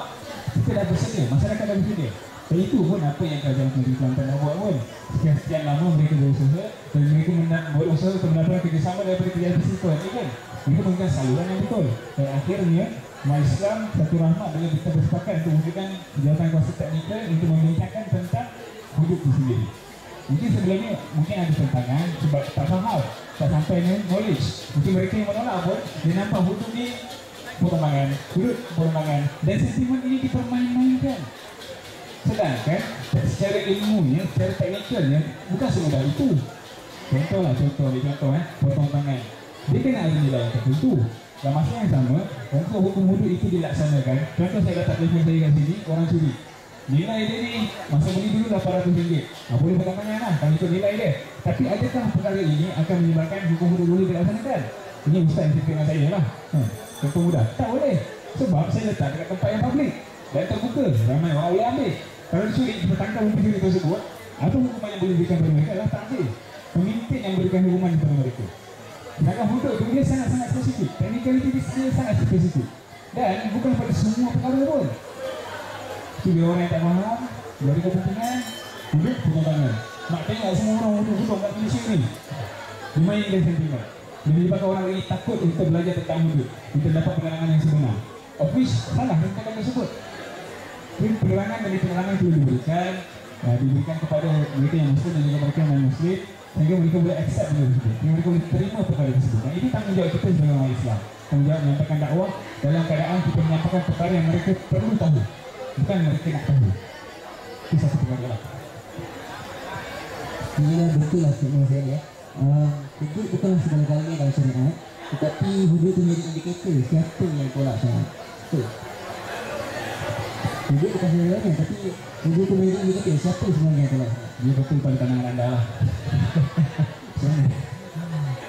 C: kita dah bersedia, masyarakat dah bersedia. Dan itu pun apa yang kerajaan negeri Kelantan nak buat pun. Sekian lama mereka berusaha dan mereka berusaha untuk mendapatkan kerjasama daripada kerajaan persekutuan ini kan. Mereka menggunakan saluran yang betul. Dan akhirnya umat Islam satu rahmat bila kita bersepakat untuk wujudkan kejahatan kuasa teknikal untuk membincangkan tentang hudud itu sendiri. Mungkin sebelumnya mungkin ada tentangan sebab tak faham, tak sampai knowledge. Mungkin mereka yang menolak pun dia nampak hudud ni potongan, hudud potongan dan sentimen ini dipermain-mainkan. Sedangkan secara ilmunya, secara teknikalnya bukan semudah itu. Contoh potong tangan. Dia kena ada nilai yang tertentu. Dalam masa yang sama, untuk hukum hudud itu dilaksanakan. Contoh saya letak telefon saya kat sini, orang curi. Nilai dia ni, masa beli dulu RM800. Boleh potong tangan lah, kalau ikut nilai dia. Tapi adakah perkara ini akan menyebabkan hukum hudud boleh dilaksanakan? Ini ustaz yang cerita dengan saya lah. Contoh mudah. Tak boleh. Sebab saya letak dekat tempat yang publik dan terbuka. Ramai orang boleh ambil. Kalau dicuri, kita tangkap pencuri tersebut, apa hukuman yang boleh diberikan kepada mereka adalah takdir. Pemimpin yang memberikan hukuman kepada mereka. Sedangkan hudud itu dia sangat-sangat spesifik. Technicality dia sangat spesifik. Dan bukan pada semua perkara pun. Bila orang yang tak faham, bila ada kepentingan, hudud potong tangan. Nak tengok semua orang hudud kat Malaysia ni. Dimainkan sentimen. Dia menyebabkan orang lagi takut untuk belajar tentang hudud, untuk dapat penerangan yang sebenar. Of which salah tentang tersebut. Penerangan dari penerangan itu diberikan kepada mereka yang Muslim dan juga mereka yang non-Muslim, sehingga mereka boleh accept benda tersebut, sehingga mereka boleh terima perkara tersebut. Dan itu tanggungjawab kita sebagai orang Islam. Tanggungjawab menyampaikan dakwah dalam keadaan kita menyampaikan perkara yang mereka perlu tahu, bukan mereka nak tahu. Itu satu perkara lah.
B: Ini betul lah statement saya ya. Hudud bukanlah segala-galanya dalam syariat, tetapi hudud itu menjadi indikator siapa yang tolak syariat. Betul. Hudud bukan segala-galanya, tapi hudud itu menjadi indikator siapa sebenarnya yang tolak syariat.
C: Dia betul pada pandangan anda lah.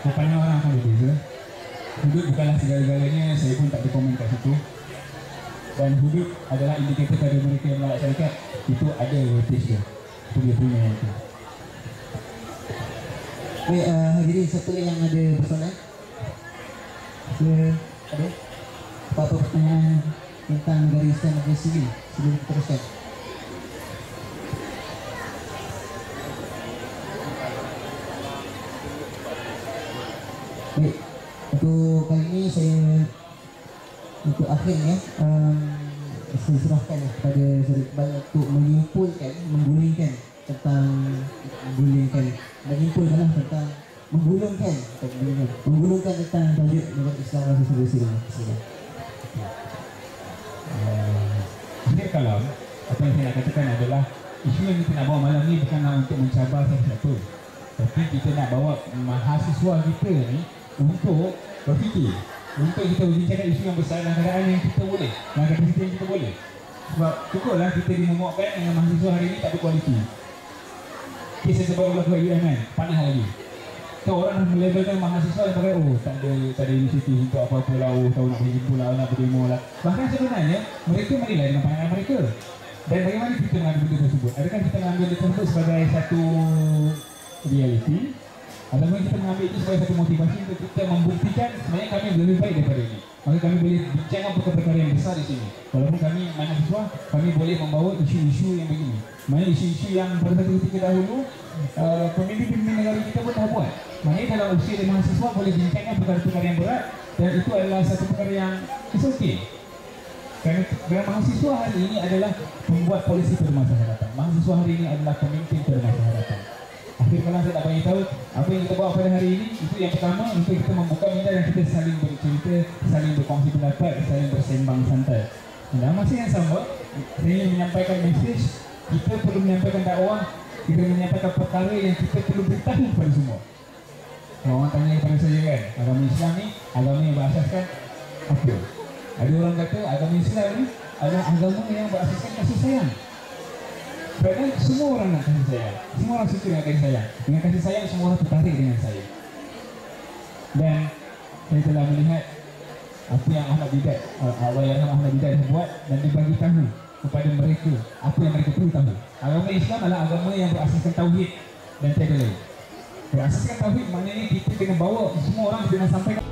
C: Pandangan orang akan berbeza. Hudud bukanlah segala-galanya, saya pun tak berkomen kat situ. Dan hudud adalah indikator pada mereka yang menolak syarikat. Itu ada voltage dia. Itu dia punya yang itu.
B: Baik, hadirin siapa yang ada persoalan? Ada? Apa-apa pertanyaan tentang negara Islam negara sivil sebelum kita teruskan? Baik, untuk kali ini saya untuk akhirnya saya serahkan kepada Saudara Iqbal untuk menyimpulkan, menggulingkan tentang menyimpulkan tentang menggulungkan tentang tajuk negara Islam rasa solusi ini.
C: Sebenarnya kalau apa yang saya nak katakan adalah isu yang kita nak bawa malam ni bukanlah untuk mencabar siapa-siapa, tapi kita nak bawa mahasiswa kita ni untuk berfikir, untuk kita berbincangkan isu yang besar dalam keadaan yang kita boleh, dalam kapasiti yang kita boleh. Sebab cukuplah kita dimomokkan dengan mahasiswa hari ni tak berkualiti. Kisah sebab Allah ke UMN, panas lagi. So orang melabelkan mahasiswa yang pakai tak ada inisiatif untuk apa-apa lah, tahu nak berhimpun lah, nak berdemo lah. Bahkan sebenarnya mereka menilai dengan pandangan mereka. Dan bagaimana kita mengambil benda tersebut? Adakah kita mengambil benda tersebut sebagai satu realiti? Ataupun kita mengambil itu sebagai satu motivasi untuk kita membuktikan sebenarnya kami lebih baik daripada ini. Maka kami boleh bincangkan perkara-perkara yang besar di sini. Walaupun kami mahasiswa, kami boleh membawa isu-isu yang begini. Maksudnya isu-isu yang pada satu ketika dahulu pemimpin-pemimpin negara kita pun dah buat. Maksudnya dalam usia dari mahasiswa boleh bincangkan perkara-perkara yang berat, dan itu adalah satu perkara yang okey. Kerana mahasiswa hari ini adalah pembuat polisi pada masa hadapan. Mahasiswa hari ini adalah pemimpin pada masa hadapan. Tapi kalau saya tak bagi tahu apa yang kita buat pada hari ini, itu yang pertama untuk kita membuka minda dan kita saling bercerita, saling berkongsi pendapat, saling bersembang santai. Dalam masa yang sama, saya ingin menyampaikan mesej, kita perlu menyampaikan dakwah, kita menyampaikan perkara yang kita perlu beritahu kepada semua. Kalau orang tanya kepada saya kan, agama Islam ni agama yang berasaskan apa? Ada orang kata agama Islam ni adalah agama yang berasaskan kasih sayang. Kerana semua orang nak kasih sayang, semua orang suka dengan kasih sayang. Dengan kasih sayang semua orang tertarik dengan saya. Dan saya telah melihat apa yang Ahmad Didat, Ahmad Didat buat dan dibagi tahu kepada mereka apa yang mereka perlu tahu. Agama Islam adalah agama yang berasaskan tauhid dan tiada lain. Berasaskan tauhid maknanya kita kena bawa semua orang kena sampaikan